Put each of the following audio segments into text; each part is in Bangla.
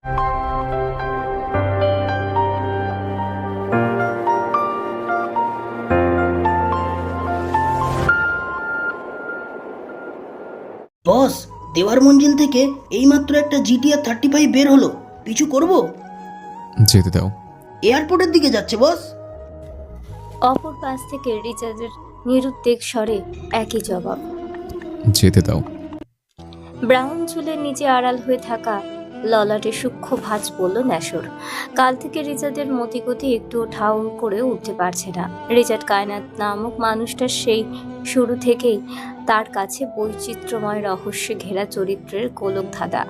বস, দেওয়ার মঞ্জিল থেকে এইমাত্র একটা GTR 35 বের হলো। পিছু করব? যেতে দাও। এয়ারপোর্টের দিকে যাচ্ছে বস। অপর পাশ থেকে রিচার্ডের নিরুদ্বেগ স্বরে একই জবাব। যেতে দাও। ব্রাউন চুলের নিচে আড়াল হয়ে থাকা ললাটে সূক্ষ্ম ভাঁজ পড়ল ন্যাসর। কাল থেকে রিচার্ডের মতিগতি একটু ঠাউর করে উঠতে পারছে না। রিচার্ড কায়নাত নামক মানুষটার সেই শুরু থেকেই তার কাছে বৈচিত্র্যময় রহস্যে ঘেরা চরিত্রের গোলকধাঁধা,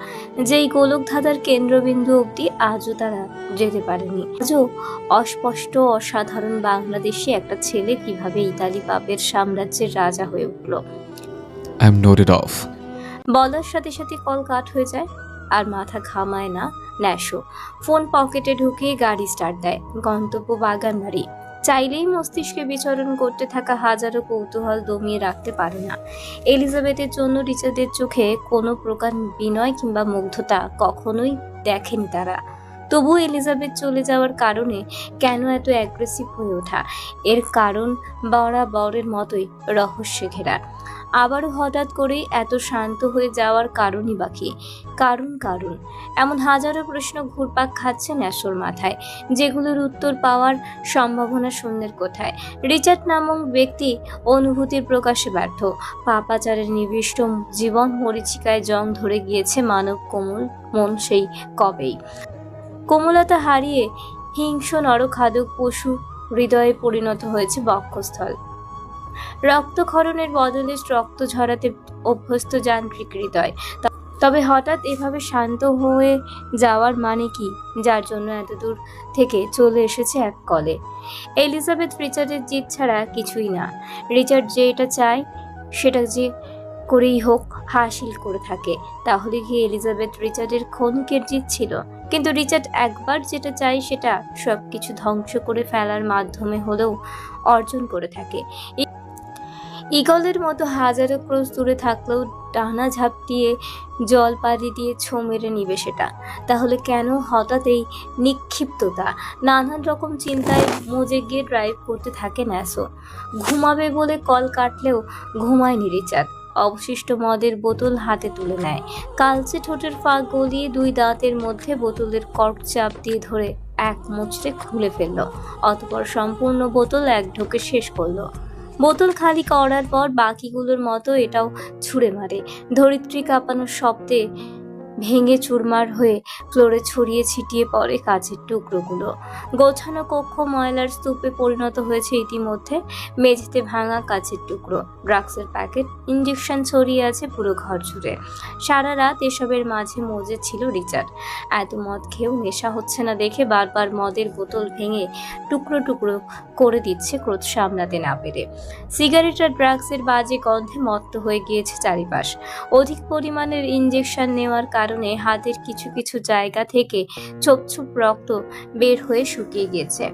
যেই গোলকধাঁধার কেন্দ্রবিন্দু অবধি আজও তারা যেতে পারেনি। আজও অস্পষ্ট অসাধারণ বাংলাদেশি একটা ছেলে কিভাবে ইতালি পাপের সাম্রাজ্যের রাজা হয়ে উঠল। I am noted of. বলার সাথে সাথে কল কাট হয়ে যায়, আর মাথা ঘামায় না ন্যাসো। ফোন পকেটে ঢুকিয়ে গাড়ি স্টার্ট দেয়। গন্তব্য বাগানবাড়ি। চাইলেই মস্তিষ্কে বিচরণ করতে থাকা হাজারো কৌতূহল দমিয়ে রাখতে পারে না। এলিজাবেথের জন্য রিচার্ডের চোখে কোনো প্রকার বিনয় কিংবা মুগ্ধতা কখনোই দেখেনি তারা। তবু এলিজাবেথ চলে যাওয়ার কারণে কেন এত অ্যাগ্রেসিভ হয়ে ওঠা, এর কারণ বরাবরের মতোই রহস্যে ঘেরা। আবারও হঠাৎ করেই এত শান্ত হয়ে যাওয়ার কারণই বাকি কারণ এমন হাজারো প্রশ্ন ঘুরপাক খাচ্ছে ন্যাসোর মাথায়, যেগুলোর উত্তর পাওয়ার সম্ভাবনা শূন্যের কোথায়। রিচার্ড নামক ব্যক্তি অনুভূতির প্রকাশে ব্যর্থ। পাপাচারের নিবিষ্ট জীবন মরীচিকায় জং ধরে গিয়েছে মানব কোমল মন সেই কবেই। কোমলতা হারিয়ে হিংস্র নরখাদক পশু হৃদয়ে পরিণত হয়েছে বক্ষস্থল। রক্তক্ষরণের বদলে রক্ত ঝরাতে অভ্যস্ত যান্ত্রিক হৃদয়। তবে হঠাৎ এভাবে শান্ত হয়ে যাওয়ার মানে কি, যার জন্য এত দূর থেকে চলে এসেছে এক কলে? এলিজাবেথ রিচার্ডের জিদ ছাড়া কিছুই না। রিচার্ড যেটা চায় সেটা যে করেই হোক হাসিল করে থাকে। তাহলে কি এলিজাবেথ রিচার্ডের ক্ষণিকের জিদ ছিল? কিন্তু রিচার্ড একবার যেটা চায় সেটা সবকিছু ধ্বংস করে ফেলার মাধ্যমে হলেও অর্জন করে থাকে। ঈগলের মতো হাজারো ক্রোশ দূরে থাকলেও ডানা ঝাপটিয়ে জল পাড়ি দিয়ে ছো মেরে নিবে সেটা। তাহলে কেন হঠাৎ এই নিক্ষিপ্ততা? নানান রকম চিন্তায় মজে গিয়ে ড্রাইভ করতে থাকে ন্যাসো। ঘুমাবে বলে কল কাটলেও ঘুমায়নি রিচার্ড। অবশিষ্ট মদের বোতল হাতে তুলে নেয়। কালচে ঠোঁটের ফাঁক গলিয়ে দুই দাঁতের মধ্যে বোতলের কর্ক চাপ দিয়ে ধরে এক মুচড়ে খুলে ফেলল। অতঃপর সম্পূর্ণ বোতল এক ঢোকে শেষ করলো। বোতল খালি করার পর বাকিগুলোর মতো এটাও ছুঁড়ে মারে। ধরিত্রী কাঁপানোর শব্দে ভেঙে চুরমার হয়ে ফ্লোরে ছড়িয়ে ছিটিয়ে পড়ে কাচের টুকরোগুলো। গোছানো কক্ষ ময়লার স্তূপে পরিণত হয়েছে ইতিমধ্যে। মেঝেতে ভাঙা কাচের টুকরো, ড্রাগসের প্যাকেট, ইঞ্জেকশন ছড়িয়ে আছে পুরো ঘর জুড়ে। সারা রাত এসবের মাঝে মজে ছিল রিচার্ড। এত মদ খেয়েও নেশা হচ্ছে না দেখে বারবার মদের বোতল ভেঙে টুকরো টুকরো করে দিচ্ছে ক্রোধ সামলাতে না পেরে। সিগারেট আর ড্রাগসের বাজে গন্ধে মত্ত হয়ে গিয়েছে চারিপাশ। অধিক পরিমাণের ইঞ্জেকশন নেওয়ার কারণে হাতের কিছু কিছু জায়গা থেকে ছোপ ছোপ রক্ত বের হয়ে শুকিয়ে গিয়েছে।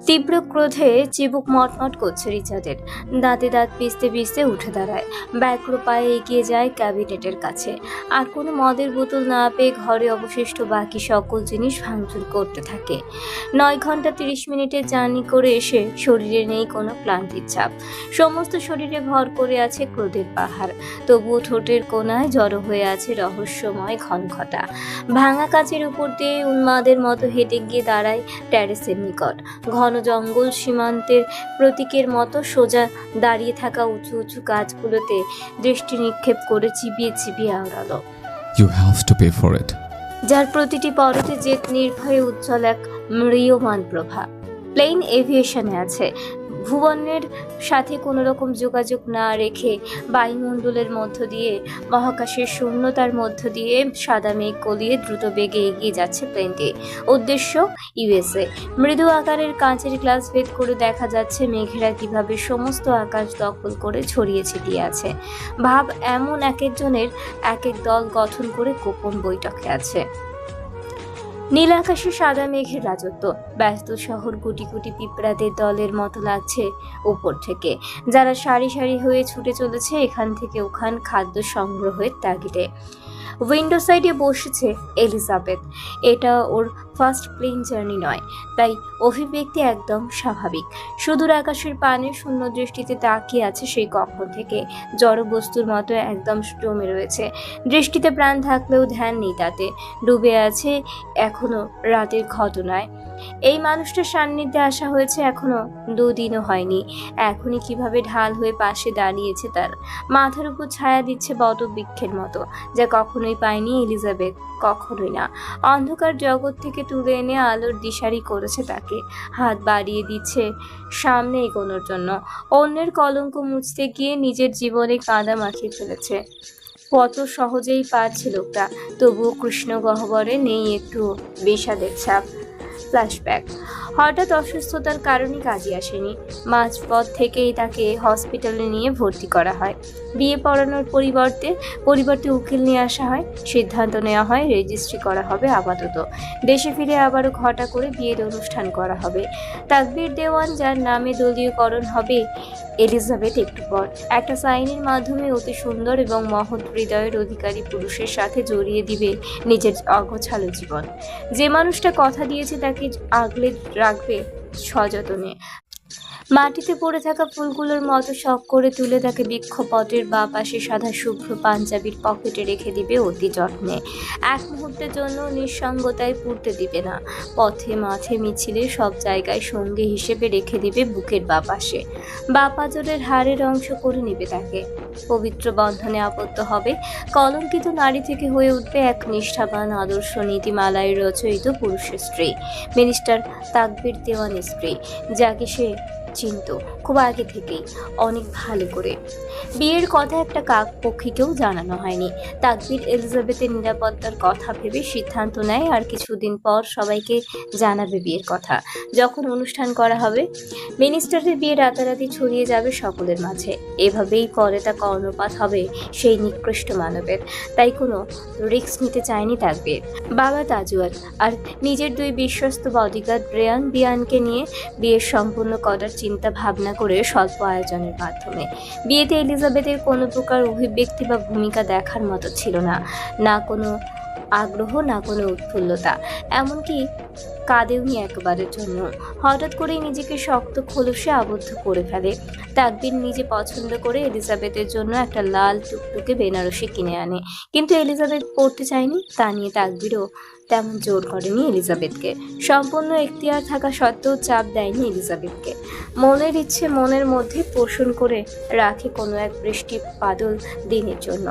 তীব্র ক্রোধে চিবুক মটমট করছে রিচার্ডের। দাঁতে দাঁত পিষতে পিষতে উঠে দাঁড়ায়। ব্যাঘ্র পায়ে এগিয়ে যায় ক্যাবিনেটের কাছে। আর কোনো মদের বোতল না পেয়ে ঘরে অবশিষ্ট বাকি সকল জিনিস ভাঙচুর করতে থাকে। 9 ঘন্টা 30 মিনিটের জার্নি করে এসে শরীরে নেই কোনো ক্লান্তির ছাপ। সমস্ত শরীরে ভর করে আছে ক্রোধের পাহাড়। তবুও ঠোঁটের কোণায় জড়ো হয়ে আছে রহস্যময় ঘনঘটা। ভাঙা কাচের উপর দিয়ে উন্মাদের মতো হেঁটে গিয়ে দাঁড়ায় ট্যারেসের নিকট। ঘন জঙ্গল সীমান্তের প্রতীকের মতো সোজা দাঁড়িয়ে থাকা উঁচু উঁচু গাছগুলোতে দৃষ্টি নিক্ষেপ করে চিবিয়ে চিবিয়ে আওড়ালো। You have to pay for it. যার প্রতিটি পরতে জেট নির্ভয়ে উজ্জ্বল এক ম্রিয়মান প্রভা। প্লেন এভিয়েশনে আছে। ভুবনের সাথে কোনো রকম যোগাযোগ না রেখে বায়ুমণ্ডলের মধ্য দিয়ে মহাকাশের শূন্যতার মধ্য দিয়ে সাদা মেঘ গলিয়ে দ্রুত বেগে এগিয়ে যাচ্ছে প্লেনটি। উদ্দেশ্য ইউএসএ। মৃদু আকারের কাঁচের গ্লাস ভেদ করে দেখা যাচ্ছে মেঘেরা কিভাবে সমস্ত আকাশ দখল করে ছড়িয়ে ছিটিয়ে আছে। ভাব এমন এক একজনের এক এক দল গঠন করে গোপন বৈঠকে আছে। নীল আকাশে সাদা মেঘের রাজত্ব। ব্যস্ত শহর গুটি গুটি পিঁপড়াদের দলের মতো লাগছে উপর থেকে, যারা সারি সারি হয়ে ছুটে চলেছে এখান থেকে ওখান খাদ্য সংগ্রহের তাগিদে। উইন্ডো সাইডে বসেছে এলিজাবেথ। এটা ওর ফার্স্ট প্লেন জার্নি নয়, তাই অভিব্যক্তি একদম স্বাভাবিক। সুদূর আকাশের পানে শূন্য দৃষ্টিতে তাকিয়ে আছে সেই কখন থেকে, জড় বস্তুর মতো একদম জমে রয়েছে। দৃষ্টিতে প্রাণ থাকলেও ধ্যান নেই তাতে, ডুবে আছে এখনো রাতের ঘটনায়। এই মানুষটার সান্নিধ্যে আসা হয়েছে এখনো 2 দিনও হয়নি, এখনই কিভাবে ঢাল হয়ে পাশে দাঁড়িয়েছে তার। মাথার উপর ছায়া দিচ্ছে বটবৃক্ষের মতো, যা কখনোই পায়নি এলিজাবেথ, কখনোই না। অন্ধকার জগৎ থেকে তুলে এনে আলোর দিশারি করেছে তাকে, হাত বাড়িয়ে দিচ্ছে সামনে এগোনোর জন্য। অন্যের কলঙ্ক মুছতে গিয়ে নিজের জীবনে কাদা মাখিয়ে ফেলেছে। কত সহজেই পারছে লোকটা, তবুও কৃষ্ণ গহ্বরে নেই একটু বিষাদের ছাপ। ফ্ল্যাশব্যাক। হঠাৎ অসুস্থতার কারণে কাজে আসেনি, মাঝপথ থেকেই তাকে হসপিটালে নিয়ে ভর্তি করা হয়। বিয়ে পড়ানোর পরিবর্তে উকিল নিয়ে আসা হয়। সিদ্ধান্ত নেওয়া হয় রেজিস্ট্রি করা হবে আপাতত, দেশে ফিরে আবারও ঘটা করে বিয়ের অনুষ্ঠান করা হবে। তাকবীর দেওয়ান, যার নামে দলীয়করণ হবে এলিজাবেথ একটু পর, একটা সাইনের মাধ্যমে অতি সুন্দর এবং মহৎ হৃদয়ের অধিকারী পুরুষের সাথে জড়িয়ে দিবে নিজের অগোছালো জীবন। যে মানুষটা কথা দিয়েছে তাকে আগলে রাখবে সযত্নে। মাটিতে পড়ে থাকা ফুলগুলোর মতো শখ করে তুলে তাকে বৃক্ষপটের বা পাশে সাদা শুভ্র পাঞ্জাবির পকেটে রেখে দিবে অতি যত্নে। এক মুহূর্তের জন্য নিঃসঙ্গতায় পুড়তে দিবে না। পথে মাঠে মিছিলে সব জায়গায় সঙ্গী হিসেবে রেখে দিবে বুকের বা পাশে। বা পাঁজরের হাড়ের অংশ করে নেবে তাকে। পবিত্র বন্ধনে আবদ্ধ হবে। কলঙ্কিত নারী থেকে হয়ে উঠবে এক নিষ্ঠাবান আদর্শ নীতিমালায় রচয়িত পুরুষের স্ত্রী, মিনিস্টার তাকবীর দেওয়ানের স্ত্রী, যাকে সে চিনত খুব আগে থেকেই, অনেক ভালো করে। বিয়ের কথা একটা কাকপক্ষীকেও জানানো হয়নি। তাকবীর এলিজাবেথের নিরাপত্তার কথা ভেবে সিদ্ধান্ত নেয় আর কিছুদিন পর সবাইকে জানাবে বিয়ের কথা। যখন অনুষ্ঠান করা হবে, মিনিস্টারের বিয়ে রাতারাতি ছড়িয়ে যাবে সকলের মাঝে। এভাবেই পরে তা কর্ণপাত হবে সেই নিকৃষ্ট মানবের। তাই কোনো রিস্ক নিতে চায়নি তাকবীর। বাবা তাজুয়ার আর নিজের 2 বিশ্বস্ত বডিগার্ড রেয়ান বিয়ানকে নিয়ে বিয়ের সম্পূর্ণ করার চিন্তা ভাবনা করে স্বল্প আয়োজনের মাধ্যমে। বিয়েতে এলিজাবেথের কোনো প্রকার অভিব্যক্তি বা ভূমিকা দেখার মতো ছিল না, না কোনো আগ্রহ, না কোনো উৎফুল্লতা, এমনকি কাঁদেওনি একবারের জন্য। হঠাৎ করেই নিজেকে শক্ত খোলসে আবদ্ধ করে ফেলে। তাকবীর নিজে পছন্দ করে এলিজাবেথের জন্য একটা লাল টুকটুকে বেনারসি কিনে আনে, কিন্তু এলিজাবেথ পড়তে চায়নি। তা নিয়ে তাকবীরও তেমন জোর করেনি এলিজাবেথকে। সম্পূর্ণ এখতিয়ার থাকা সত্ত্বেও চাপ দেয়নি এলিজাবেথকে। মনের ইচ্ছে মনের মধ্যে পোষণ করে রাখে কোনো এক বৃষ্টি বাদল দিনের জন্য।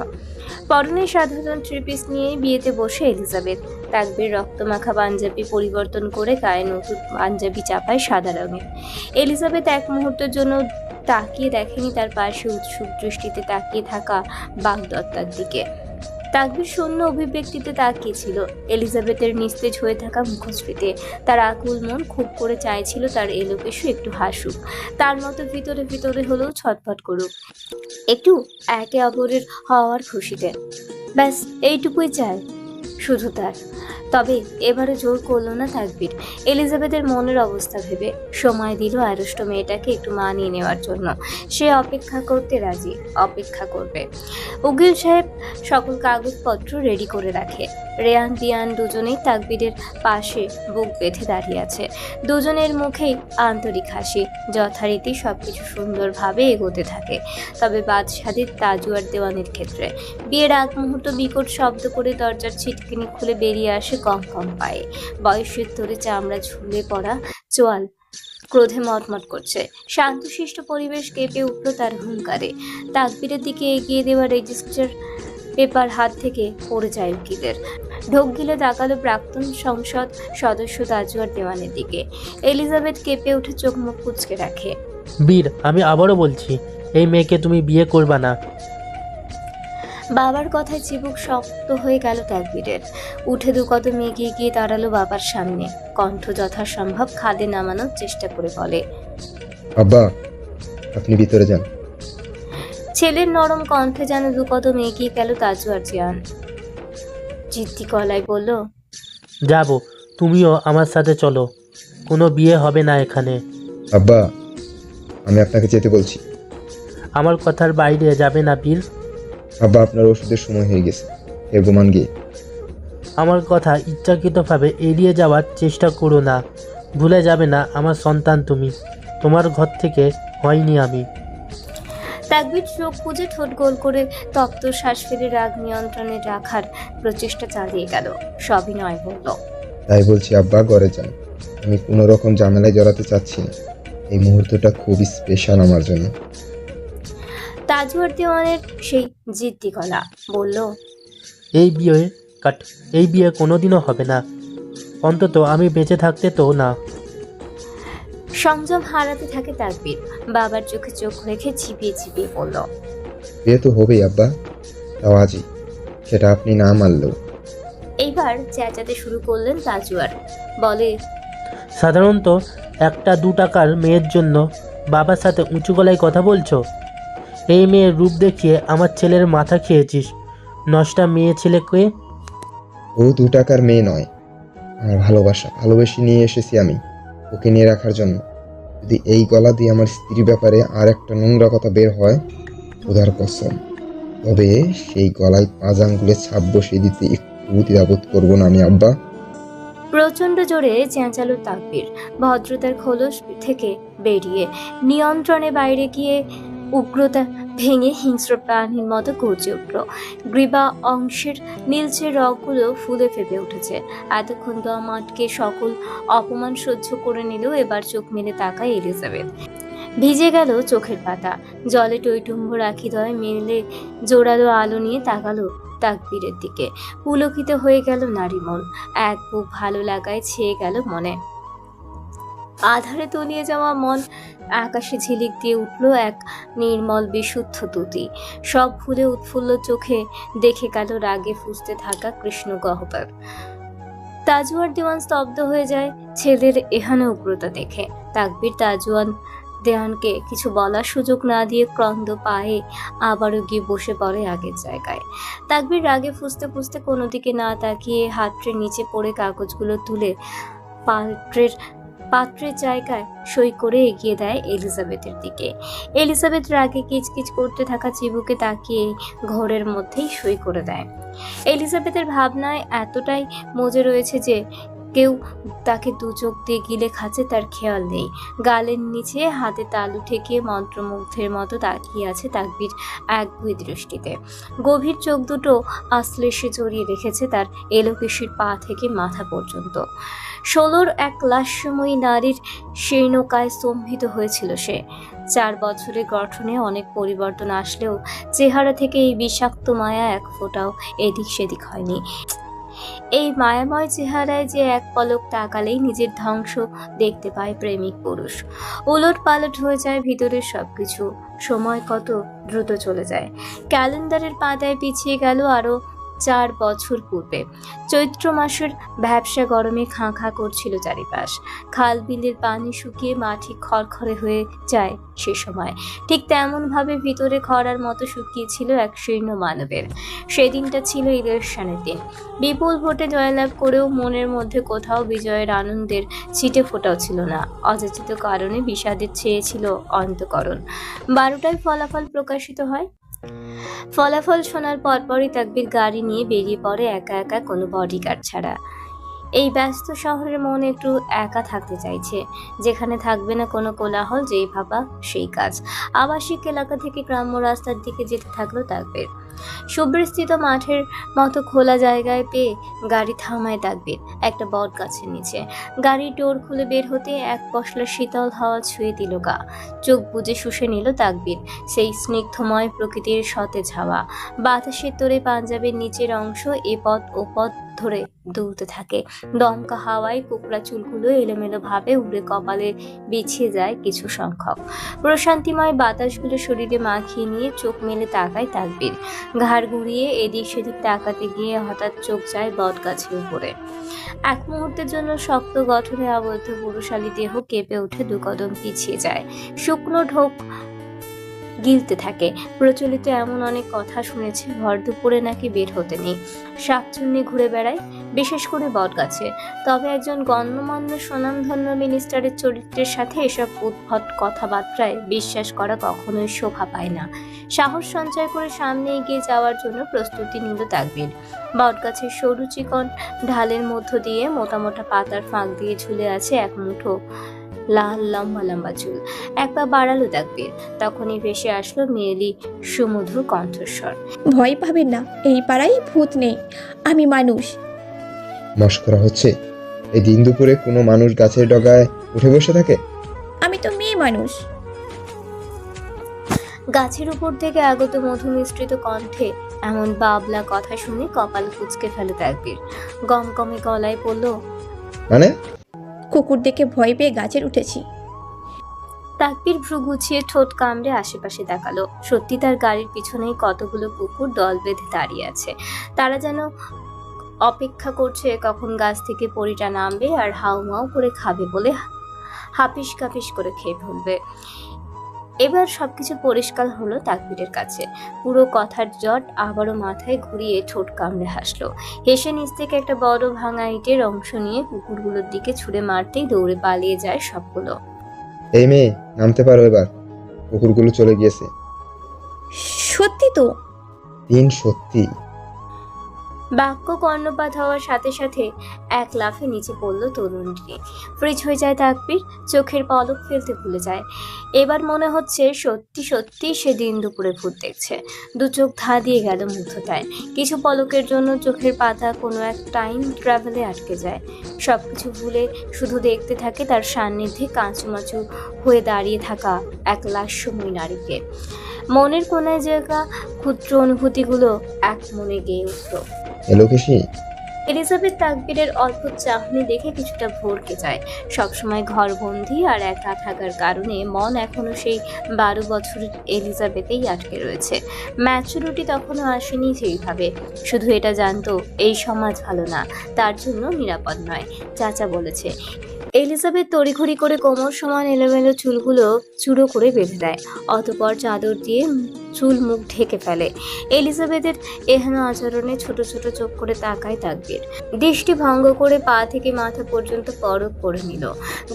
পরনে সাধারণ 3 পিস নিয়ে বিয়েতে বসে এলিজাবেথ। তাকবীর রক্তমাখা পাঞ্জাবি পরিবর্তন করে গায়ে নতুন পাঞ্জাবি চাপায় সাদা রঙের। এলিজাবেথ এক মুহূর্তের জন্য তাকিয়ে দেখেনি তার পাশে উৎসুক দৃষ্টিতে তাকিয়ে থাকা বাগদত্তার দিকে। তাকবীর শূন্য অভিব্যক্তিতে তাকিয়েছিল এলিজাবেথের নিস্তেজ হয়ে থাকা মুখশ্রীতে। তার আকুল মন খুব করে চাইছিল তার এলোকেশু একটু হাসুক, তার মতো ভিতরে ভিতরে হলেও ছটফট করুক, একটু একে অপরের হওয়ার খুশিতে। ব্যাস এইটুকুই চায় শুধু তার। তবে এবারে জোর করলো না তাকবীর। এলিজাবেথের মনের অবস্থা ভেবে সময় দিল আড়ষ্ট মেয়েটাকে একটু মানিয়ে নেওয়ার জন্য। সে অপেক্ষা করতে রাজি, অপেক্ষা করবে। উকিল সাহেব সকল কাগজপত্র রেডি করে রাখে। রেয়ান বিয়ান দুজনেই তাকবীরের পাশে বুক বেঁধে দাঁড়িয়ে আছে। দুজনের মুখেই আন্তরিক হাসি। যথারীতি সবকিছু সুন্দরভাবে এগোতে থাকে। তবে বাদশাদের তাজুয়ার দেওয়ানের ক্ষেত্রে বিয়ের আগ মুহূর্ত বিকট শব্দ করে দরজার ছিটকিনি খুলে বেরিয়ে আসে কম কম পায়ে। বয়সের তোরে চামড়া ঝুলে পড়া চোয়াল ক্রোধে মটমট করছে। শান্তশিষ্ট পরিবেশ কেঁপে উঠল তার হুঙ্কারে। তাকবীরের দিকে এগিয়ে দেওয়া রেজিস্টার পেপার হাত থেকে পড়ে যায় উকিলের। ঢোক গিলে তাকালো প্রাক্তন সংসদ সদস্য তাজুয়ার দেওয়ানের দিকে। এলিজাবেথ কেঁপে উঠে চোখ মুখ কুঁচকে রাখে। বীর, আমি আবারও বলছি, এই মেয়েকে তুমি বিয়ে করবা না। বাবার কথায় চিবুক শক্ত হয়ে গেল তাকবীরের। উঠে 2 কদম এগিয়ে গিয়ে দাঁড়ালো বাবার সামনে। কণ্ঠ যথাসম্ভব খাদে নামানোর চেষ্টা করে বলে, আব্বা, আপনি ভিতরে যান। ছেলের নরম কণ্ঠে যেন 2 কদম এগিয়ে গেল তাজুয়ার জিয়ান। জিদ্দি গলায় বলল, যাব, তুমিও আমার সাথে চলো। কোনো বিয়ে হবে না এখানে। আব্বা, আমি আপনাকে যেতে বলছি। আমার কথার বাইরে যাবে না বীর। আব্বা, আপনার ওষুধের সময় হয়ে গেছে। ফের ঘুমান গিয়ে। আমার কথা ইচ্ছাকৃতভাবে এড়িয়ে যাওয়ার চেষ্টা করো না। ভুলে যাবে না আমার সন্তান তুমি। তোমার ঘর থেকে হয়নি আমি। তাকবীর চোখ বুজে ঠোঁট গোল করে তপ্ত শ্বাস ফেলে রাগ নিয়ন্ত্রণে রাখার প্রচেষ্টা চালিয়ে গেল। সবিনয় বলল, তাই বলছি আব্বা, ঘরে যান। আমি কোনো রকম ঝামেলায় জড়াতে চাচ্ছি না। এই মুহূর্তটা খুবই স্পেশাল আমার জন্য। তাজওয়ার দেওয়ানের সেই জিদ্দি গলা বলল, এই বিয়ে কোনোদিনও হবে না, অন্তত আমি বেঁচে থাকতে তো না। সংযম হারাতে থাকে তাকবীর। বাবার চোখে চোখ রেখে চিপিয়ে চিপিয়ে বলল, বিয়ে তো হবেই আব্বা, তাও আজই, সেটা আপনি না মানলেও। এইবার চেঁচাতে শুরু করলেন তাজওয়ার। বলে, সাধারণত 1-2 টাকার মেয়ের জন্য বাবার সাথে উঁচু গলায় কথা বলছো? এই মেয়ের রূপ দেখিয়ে আমার ছেলের মাথা খেয়েছিস। নষ্টা মেয়ে ছেলেকে। ও 2 টাকার মেয়ে নয়, আমার ভালোবেসে নিয়ে এসেছি আমি ওকে নিয়ে রাখার জন্য। যদি এই গলা দিয়ে আমার স্ত্রীর ব্যাপারে আর একটা নোংরা কথা বের হয়, খোদার কসম, তবে সেই গলায় 5 আঙ্গুলের ছাপ বসিয়ে দিতে একটু দ্বিধাবোধ করবো না আমি আব্বা। প্রচন্ড জোরে চেঁচালো তাকবীর। ভদ্রতার খোলস থেকে বেরিয়ে নিয়ন্ত্রণে বাইরে গিয়ে উগ্রতা ভেঙে হিংস্র প্রাণীর মতো গর্জে উঠল। গ্রীবা অংশের নীলচে রগগুলো ফুলে ফেপে উঠেছে। এতক্ষণ দম আটকে সকল অপমান সহ্য করে নিলেও এবার চোখ মেলে তাকায় এলিজাবেথ। ভিজে গেল চোখের পাতা। জলে টইটুম্ব রাখি দয় মেলে জোরালো আলো নিয়ে তাকালো তাকবীরের দিকে। পুলকিত হয়ে গেল নারী মন। এক বুক ভালো লাগায় ছেয়ে গেল মনে। আধারে তলিয়ে যাওয়া মন আকাশে ঝিলিক দিয়ে উঠল এক নির্মল বিশুদ্ধ তুতি। সব ভুলে উৎফুল্ল চোখে দেখে গেল রাগে ফুঁসতে থাকা কৃষ্ণ গহ্বর। তাজওয়ার দেওয়ান স্তব্ধ হয়ে যায় ছেলের এহানে উগ্রতা দেখে। তাকবীর তাজওয়ান দেওয়ানকে কিছু বলার সুযোগ না দিয়ে ক্রন্দ পায়ে আবারও গিয়ে বসে পড়ে আগের জায়গায়। তাকবীর রাগে ফুঁসতে ফুঁসতে কোনো দিকে না তাকিয়ে হাতড়ে নিচে পড়ে কাগজগুলো তুলে পাত্রের জায়গায় সই করে এগিয়ে দেয় এলিজাবেথের দিকে। এলিজাবেথ রাগে কিচকিচ করতে থাকা চিবুকে তাকিয়ে ঘোরের মধ্যেই সই করে দেয়। এলিজাবেথের ভাবনায় এতটাই মজে রয়েছে যে কেউ তাকে দু চোখ দিয়ে গিলে খাচ্ছে তার খেয়াল নেই। গালের নিচে হাতে তালু ঠেকিয়ে মন্ত্রমুগ্ধের মতো তাকিয়ে আছে তাকবীর একগুঁয়ে দৃষ্টিতে। গভীর চোখ দুটো আশ্লেষে জড়িয়ে রেখেছে তার এলোকেশির পা থেকে মাথা পর্যন্ত। 16 এক লাস্যময়ী নারীর শীর্ণকায় স্তম্ভিত হয়েছিল সে। 4 বছরের গঠনে অনেক পরিবর্তন আসলেও চেহারা থেকে এই বিষাক্ত মায়া এক ফোঁটাও এদিক সেদিক হয়নি। এই মায়াময় চেহারায় যে এক পলক তাকালেই নিজের ধ্বংস দেখতে পায় প্রেমিক পুরুষ। উলট পালট হয়ে যায় ভিতরের সবকিছু। সময় কত দ্রুত চলে যায়। ক্যালেন্ডারের পাতায় পিছিয়ে গেল আরো 4 বছর পূর্বে। চৈত্র মাসের ভ্যাপসা গরমে খাঁ খাঁ করছিল চারিপাশ। খাল বিলের পানি শুকিয়ে মাটি খড়খড়ে হয়ে যায় সে সময়। ঠিক তেমন ভাবে ভিতরে খরার মতো শুকিয়েছিল এক শীর্ণ মানবের। সেদিনটা ছিল ইলেকশনের দিন। বিপুল ভোটে জয়লাভ করেও মনের মধ্যে কোথাও বিজয়ের আনন্দের ছিটে ফোটাও ছিল না। অযাচিত কারণে বিষাদের চেয়েছিল অন্তঃকরণ। 12টায় ফলাফল প্রকাশিত হয়। ফলাফল শোনার পরপরই তাকবীর গাড়ি নিয়ে বেরিয়ে পড়ে একা একা, কোনো বডিগার্ড ছাড়া। এই ব্যস্ত শহরের মন একটু একা থাকতে চাইছে, যেখানে থাকবে না কোনো কোলাহল। যেই ভাবা সেই কাজ। আবাসিক এলাকা থেকে গ্রাম্য রাস্তার দিকে যেতে থাকলো তাকবীর। সুবিস্তৃত মাঠের মতো খোলা জায়গায় পেয়ে গাড়ি থামায় তাকবীর একটা বট গাছের নিচে। গাড়ির ডোর খুলে বের হতে এক পশলা শীতল হাওয়া ছুঁয়ে দিল গা। চোখ বুজে শুষে নিল তাকবীর সেই স্নিগ্ধময় প্রকৃতির সতেজ হাওয়া। বাতাসের তোড়ে পাঞ্জাবের নিচের অংশ এপথ ও পথ ধরে দুলতে থাকে। দমকা হাওয়ায় কুকড়া চুলগুলো এলোমেলো ভাবে উড়ে কপালে বিছিয়ে যায় কিছু সংখ্যক। প্রশান্তিময় বাতাসগুলো শরীরে মাখিয়ে নিয়ে চোখ মেলে তাকায় তাকবীর। ঘাড় ঘুরিয়ে এদিক সেদিক তাকাতে গিয়ে হঠাৎ চোখ যায় বট গাছের উপরে। এক মুহূর্তের জন্য শক্ত গঠনে আবদ্ধ পুরুষালী দেহ কেঁপে উঠে 2 কদম পিছিয়ে যায়। শুকনো ঢোক গিলতে থাকে। প্রচলিত এমন অনেক কথা শুনেছে, ভর দুপুরে নাকি বের হতে নেই, শাকচুন্নি ঘুরে বেড়ায়, বিশেষ করে বটগাছে। তবে একজন গণ্যমান্য স্বনামধন্য মিনিস্টারের চরিত্রের সাথে এসব উদ্ভট কথাবার্তায় বিশ্বাস করা কখনোই শোভা পায় না। সাহস সঞ্চয় করে সামনে এগিয়ে যাওয়ার জন্য প্রস্তুতি নিল তাকবীর। বটগাছের সরু চিকন ঢালের মধ্য দিয়ে মোটা মোটা পাতার ফাঁক দিয়ে ঝুলে আছে এক মুঠো লাল লম্বা লম্বা চুল। এক পা বাড়ালো তাকবীর, তখনই ভেসে আসলো মেয়েলি সুমধুর কণ্ঠস্বর। ভয় পাবেন না, এই পাড়ায় ভূত নেই, আমি মানুষ। মশকরা হচ্ছে? এই দিন দুপুরে কোনো মানুষ গাছের ডগায় উঠে বসে থাকে? আমি তো মেয়ে মানুষ। গাছের উপর থেকে আগত মধু মিশ্রিত কণ্ঠে এমন বাবলা কথা শুনে কপাল কুঁচকে ফেলে তাকবীর। গমগমে গলায় বলল, মানে? কুকুর দেখে ভয় পেয়ে গাছের উঠেছি। তাকবীর ভ্রু গুছিয়ে ঠোঁট কামড়ে আশেপাশে তাকালো। সত্যি তার গাড়ির পিছনেই কতগুলো কুকুর দল বেঁধে দাঁড়িয়ে আছে। তারা যেন অপেক্ষা করছে কখন গাছ থেকে পরিটা নামবে আর হাউমাউ করে খাবে বলে হাপিস কাপিস করে খেয়ে ফেলবে। এবার সবকিছু পরিষ্কার হলো তাকবীরের কাছে। পুরো কথার জট আবারও মাথায় ঘুরিয়ে ঠোঁট কামড়ে হাসলো। হেসে নিচ থেকে একটা বড় ভাঙা ইটের অংশ নিয়ে কুকুরগুলোর দিকে ছুঁড়ে মারতেই দৌড়ে পালিয়ে যায় সবগুলো। এই মেয়ে, নামতে পারো এবার, কুকুরগুলো চলে গিয়েছে। সত্যি তো? দিন সত্যি। বাক্য কর্ণপাত হওয়ার সাথে সাথে এক লাফে নিচে পড়ল তরুণটি। ফ্রিজ হয়ে যায় তাকবীর, চোখের পলক ফেলতে ভুলে যায়। এবার মনে হচ্ছে সত্যি সত্যি সে দিন দুপুরে ভূত দেখছে। দু চোখ ধা দিয়ে গেল মুগ্ধতায়। কিছু পলকের জন্য চোখের পাতা কোনো এক টাইম ট্রাভেলে আটকে যায়। সবকিছু ভুলে শুধু দেখতে থাকে তার সান্নিধ্যে কাঁচুমাচু হয়ে দাঁড়িয়ে থাকা এক লাস্যময়ী নারীকে। মনের কোনায় জায়গা ক্ষুদ্র অনুভূতিগুলো এক মনে গেয়ে উঠল। এলোকেশি। এলিজাবেথ তাকবীরের অদ্ভুত চাহনি দেখে কিছুটা ভরকে যায়। সবসময় ঘরবন্দি আর একা থাকার কারণে মন এখনো সেই 12 বছরের এলিজাবেথেই আটকে রয়েছে। ম্যাচুরিটি তখনও আসেনি সেইভাবে। শুধু এটা জানতো এই সমাজ ভালো না, তার জন্য নিরাপদ নয়। চাচা বলেছে। এলিজাবেথ তড়িঘড়ি করে কোমর সমান এলোমেলো চুলগুলো চূড়ো করে বেঁধে দেয়, অতঃপর চাদর দিয়ে চুল মুখ ঢেকে ফেলে। এলিজাবেথের এহেন আচরণে ছোট ছোট চোখ করে তাকায় তাকবীর। দৃষ্টি ভঙ্গ করে পা থেকে মাথা পর্যন্ত পরক করে নিল।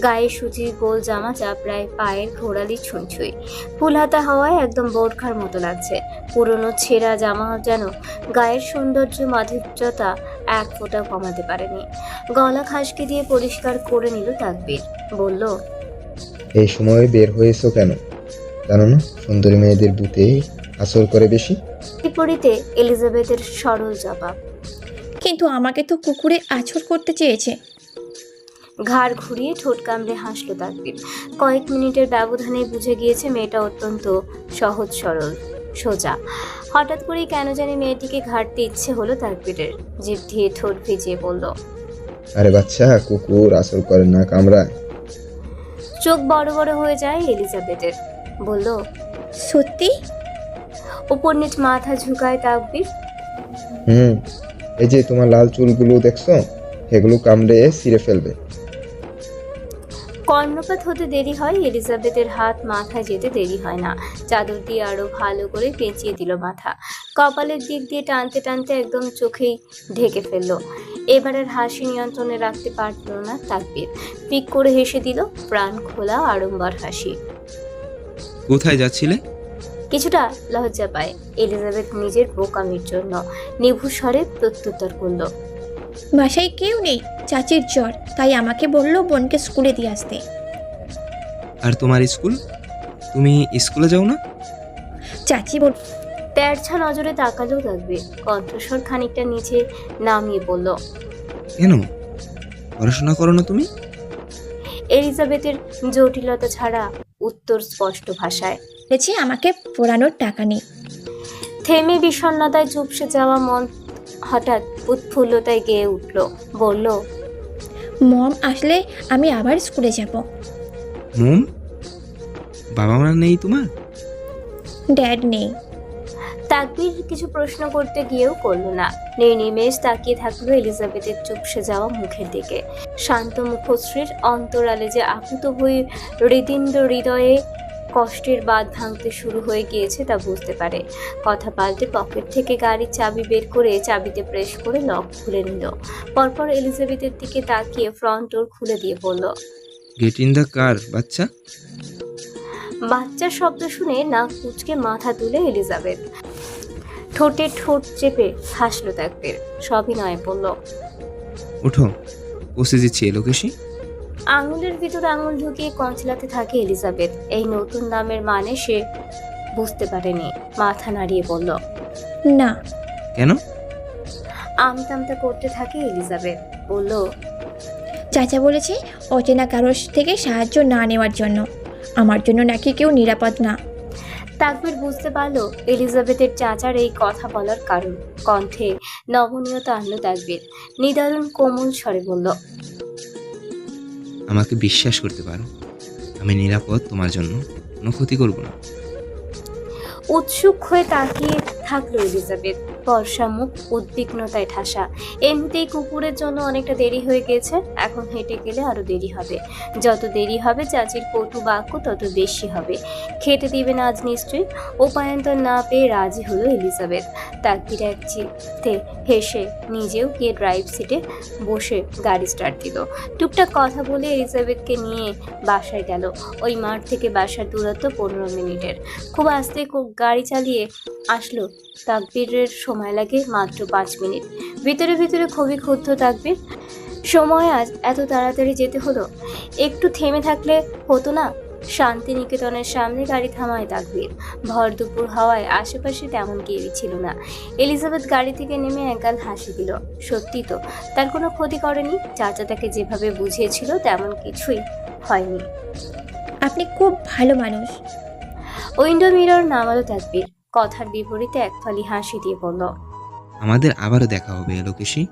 গায়ে সুচির গোল জামা, যা প্রায় পায়ের ঘোড়ালি ছুঁই। ফুলহাতা হওয়ায় একদম বোরখার মতো লাগছে। পুরনো ছেঁড়া জামা যেন গায়ের সৌন্দর্য মাধুর্যতা এক ফোঁটা কমাতে পারেনি। গলা খাসকে দিয়ে পরিষ্কার করে নিল তাকবীর। বলল, এই সময় বের হয়েছো কেন? জানো না সুন্দরী মেয়েদের বুতে আসর করে বেশি? বিপরীতে এলিজাবেথের সরল জবাব। কিন্তু আমাকে তো কুকুরে আছর করতে চেয়েছে। ঘাড় ঘুরিয়ে ঠোঁট কামড়ে হাসল তাকবীর। কয়েক মিনিটের ব্যবধানে বুঝে গিয়েছে মেয়েটা অত্যন্ত সহজ সরল সোজা। হঠাৎ করেই কেন জানি মেয়েটিকে ঘাড়তে ইচ্ছে হলো তাকবীরের। জিভ দিয়ে ঠোঁট ভিজিয়ে বলল, আরে বাচ্চা, কুকুর আসর করে না, কামড়ায়। চোখ বড় বড় হয়ে যায় এলিজাবেথের। বলল, সত্যি? উপর নিচ মাথা ঝুঁকায় তাকবীর। এই যে তোমার লাল চুলগুলো দেখছো, এগুলো কামড়ে ছিঁড়ে ফেলবে। কর্ণপাত হতে দেরি হয়, এলিজাবেথের হাত মাথায় যেতে দেরি হয় না। চাদর দিয়ে আরো ভালো করে পেঁচিয়ে দিল মাথা। কপালের দিক দিয়ে টানতে টানতে একদম চোখেই ঢেকে ফেললো। এবারের হাসি নিয়ন্ত্রণে রাখতে পারল না তাকবীর। পিক করে হেসে দিল, প্রাণ খোলা আড়ম্বর হাসি। কোথায় যাচ্ছিলে? কিছুটা লজ্জা পায় এলিজাবেথ নিজের বোকামির জন্য। নিভু স্বরে প্রত্যুত্তর করল, বাসায় কেউ নেই, চাচির জ্বর, তাই আমাকে বললো বোনকে স্কুলে দিয়ে আসতে। আর তোমার স্কুল? তুমি স্কুলে যাও না? চাচি বল। তেরছা নজরে তাকালো তাকবীর। কণ্ঠস্বর খানিকটা নিচে নামিয়ে বলল, কেন পড়াশোনা করো না তুমি? এলিজাবেথের জটিলতা ছাড়া উত্তর স্পষ্ট ভাষায়। বলেছে আমাকে পড়ানোর টাকা নেই। থেমে বিষণ্ণতায় চুপসে যাওয়া মন হঠাৎ উৎফুল্লতায় গেয়ে উঠল। বলল, মম আসলে আমি আবার স্কুলে যাব। মম? বাবা মা নেই তোমার? ড্যাড নেই। তাকবীর কিছু প্রশ্ন করতে গিয়েও করল না। নির্নিমেষ তাকিয়ে থাকলো এলিজাবেথের চুপসে যাওয়া মুখের দিকে। শান্ত মুখশ্রীর অন্তরালে যে আকুত হয়ে হৃদীন্দ্র হৃদয়ে কষ্টের বাঁধ ভাঙতে শুরু হয়ে গিয়েছে তা বুঝতে পারে। কথা পাল্টে পকেট থেকে গাড়ির চাবি বের করে চাবিতে প্রেস করে লক খুলে নিল। পরপর এলিজাবেথের দিকে তাকিয়ে ফ্রন্ট ডোর খুলে দিয়ে বলল, গেট ইন দ্য কার বাচ্চা। বাচ্চার শব্দ শুনে নাক কুঁচকে মাথা তুলে এলিজাবেথ। ঠোঁটে ঠোঁট চেপে হাসল তাকবীর। সবিনয়ে বলল, ওঠো, বসে দিচ্ছি এলোকেশি। আঙুলের ভিতর আঙুল ঢুকিয়ে কঞ্চলাতে থাকে এলিজাবেথ। এই নতুন নামের মানে সে বুঝতে পারেনি। মাথা নাড়িয়ে বলল, না। কেন? আমতামতা করতে থাকে এলিজাবেথ। বলল, চাচা বলেছে অচেনা কারোর থেকে সাহায্য না নেওয়ার জন্য। আমার জন্য নাকি কেউ নিরাপদ না। তাকবীর বুঝতে পারল এলিজাবেথের চাচার এই কথা বলার কারণ। কণ্ঠে নমনীয়তা আনলো তাকবীর। নিদারুণ কোমল স্বরে বলল, আমাকে বিশ্বাস করতে পারো, আমি নিরাপদ, তোমার জন্য কোনো ক্ষতি করব না। উৎসুক হয়ে তাকিয়ে থাকলো এলিজাবেথ। বর্ষা মুখ উদ্বিগ্নতায় ঠাসা। এমনিতেই কুকুরের জন্য অনেকটা দেরি হয়ে গেছে, এখন হেঁটে গেলে আরো দেরি হবে। যত দেরি হবে চাচির কটু বাক্য তত বেশি হবে। খেতে দিবে না আজ নিশ্চয়ই। উপায়ন্তর না পেয়ে রাজি হলো এলিজাবেথ। তাকবীর এক চিত্তে হেসে নিজেও গিয়ে ড্রাইভ সিটে বসে গাড়ি স্টার্ট দিল। টুকটাক কথা বলে এলিজাবেথকে নিয়ে বাসায় গেল। ওই মাঠ থেকে বাসার দূরত্ব 15 মিনিটের। খুব আস্তে গাড়ি চালিয়ে আসলো তাকবীরের সময় লাগে মাত্র 5 মিনিট। ভিতরে ভিতরে খুবই ক্ষুব্ধ তাকবীর। সময় আজ এত তাড়াতাড়ি যেতে হলো, একটু থেমে থাকলে হতো না? শান্তিনিকেতনের সামনে গাড়ি থামায় তাকবীর। ভর দুপুর হওয়ায় আশেপাশে তেমন কেউই ছিল না। এলিজাবেথ গাড়ি থেকে নেমে একগাল হাসি দিল। সত্যি তো, তার কোনো ক্ষতি করেনি। চাচা তাকে যেভাবে বুঝিয়েছিল তেমন কিছুই হয়নি। আপনি খুব ভালো মানুষ। উইন্ডো মিরর নামালো তাকবীর। কথার বিপরীতে এক ফালি হাসি দিয়ে বলল, আমাদের আবারও দেখা হবে এলোকেশি।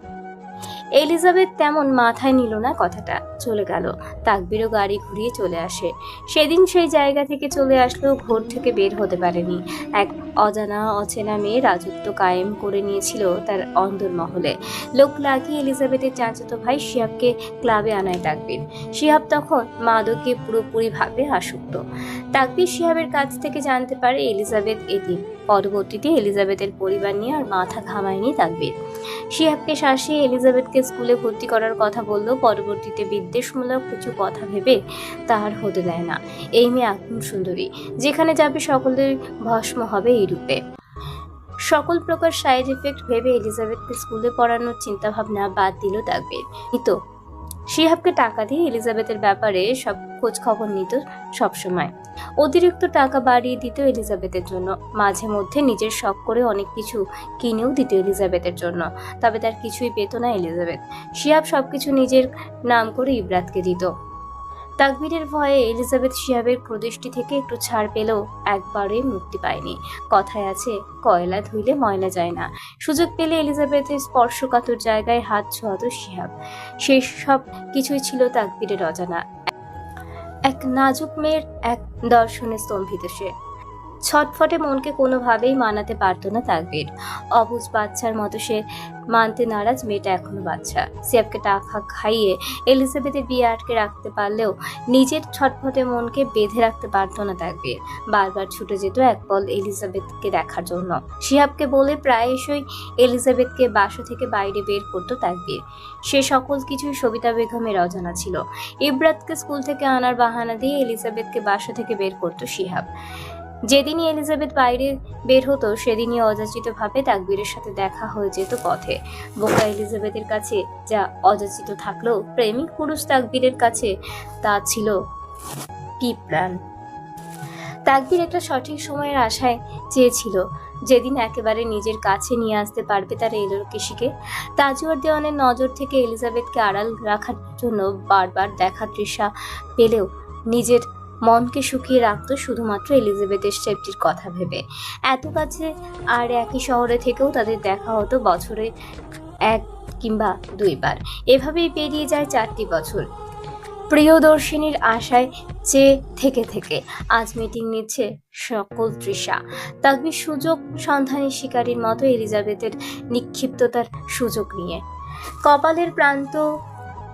এলিজাবেথ তেমন মাথায় নিল না কথাটা, চলে গেল। তাকবীরও গাড়ি ঘুরিয়ে চলে আসে। সেদিন সেই জায়গা থেকে চলে আসলেও ঘর থেকে বের হতে পারেনি। এক অজানা অচেনা মেয়ে রাজত্ব কায়েম করে নিয়েছিল তার অন্দরমহলে। লোক লাগিয়ে এলিজাবেথের চাচাতো ভাই শিহাবকে ক্লাবে আনায় তাকবীর। শিহাব তখন মাদকে পুরোপুরিভাবে আসক্ত। তাকবীর শিহাবের কাছ থেকে জানতে পারে এলিজাবেথ এতিম। পরবর্তীতে এলিজাবেথের পরিবার নিয়ে আর মাথা ঘামায়নি তাকবীর। শিহাবকে শাসিয়ে এলিজাবেথকে স্কুলে ভর্তি করার কথা বললেও পরবর্তীতে বিদ্বেষমূলক কিছু কথা ভেবে তার হতে দেয় না। এই মেয়ে আগুন সুন্দরী, যেখানে যাবে সকলের ভস্ম হবে এই রূপে। সকল প্রকার সাইড এফেক্ট ভেবে এলিজাবেথকে স্কুলে পড়ানোর চিন্তাভাবনা বাদ দিল তাকবীর। তো শিহাবকে টাকা দিয়ে এলিজাবেথের ব্যাপারে সব খোঁজ খবর নিত সবসময়। অতিরিক্ত টাকা বাড়িয়ে দিত এলিজাবেথের জন্য। মাঝে মধ্যে নিজের শখ করে অনেক কিছু কিনেও দিত এলিজাবেথের জন্য। তবে তার কিছুই পেত না এলিজাবেথ। শিহাব সবকিছু নিজের নাম করে ইব্রাতকে দিত। তাকবীরের ভয়ে এলিজাবেথ শিহাবের প্রদৃষ্টি থেকে একটু ছাড় পেলেও একবারে মুক্তি পায়নি। কথায় আছে, কয়লা ধুইলে ময়লা যায় না। সুযোগ পেলে এলিজাবেথের স্পর্শকাতর জায়গায় হাত ছোঁয়াতো শিহাব। সেই সব কিছুই ছিল তাকবীরের অজানা। এক নাজুক মেয়ের এক দর্শনে স্তম্ভিত সে। ছটফটে মনকে কোনোভাবেই মানাতে পারতো না তাকবীর। অবুঝ বাচ্চার মতো সে মানতে নারাজ মেয়েটা এখনো বাচ্চা। সিয়াবকে টাকা খাইয়ে এলিজাবেথের বিয়ে আটকে রাখতে পারলেও নিজের ছটফটে মনকে বেঁধে রাখতে পারতো না তাকবীর। বারবার ছুটে যেত এক পল এলিজাবেথকে দেখার জন্য। শিহাবকে বলে প্রায়শই এলিজাবেথকে বাসা থেকে বাইরে বের করতো তাকবীর। সে সকল কিছুই সবিতা বেগমের অজানা ছিল। ইব্রাতকে স্কুল থেকে আনার বাহানা দিয়ে এলিজাবেথকে বাসা থেকে বের করতো শিহাব। যেদিনই এলিজাবেথ বাইরে বের হতো সেদিনই অযাচিতভাবে তাকবীরের সাথে দেখা হয়ে যেত পথে। বোকা এলিজাবেথের কাছে যা অযাচিত থাকলেও প্রেমিক পুরুষ তাকবীরের কাছে তা ছিল কি প্রাণ। তাকবীর একটা সঠিক সময়ের আশায় চেয়েছিল, যেদিন একেবারে নিজের কাছে নিয়ে আসতে পারবে তার এলোকেশিকে। তাজুয়ার দেওয়ানের নজর থেকে এলিজাবেথকে আড়াল রাখার জন্য বারবার দেখা তৃষা পেলেও নিজের মনকে শুকিয়ে রাখতো শুধুমাত্র এলিজাবেথের সেফটির কথা ভেবে। এত কাছে আর একই শহরে থেকেও তাদের দেখা হতো বছরে 1 কিংবা 2 বার। এভাবেই পেরিয়ে যায় 4টি বছর। প্রিয়দর্শিনীর আশায় চেয়ে থেকে থেকে আজ মিটিং নিচ্ছে সকল তৃষা। তাকবীর সুযোগ সন্ধানী শিকারীর মতো এলিজাবেথের নিক্ষিপ্ততার সুযোগ নিয়ে কপালের প্রান্ত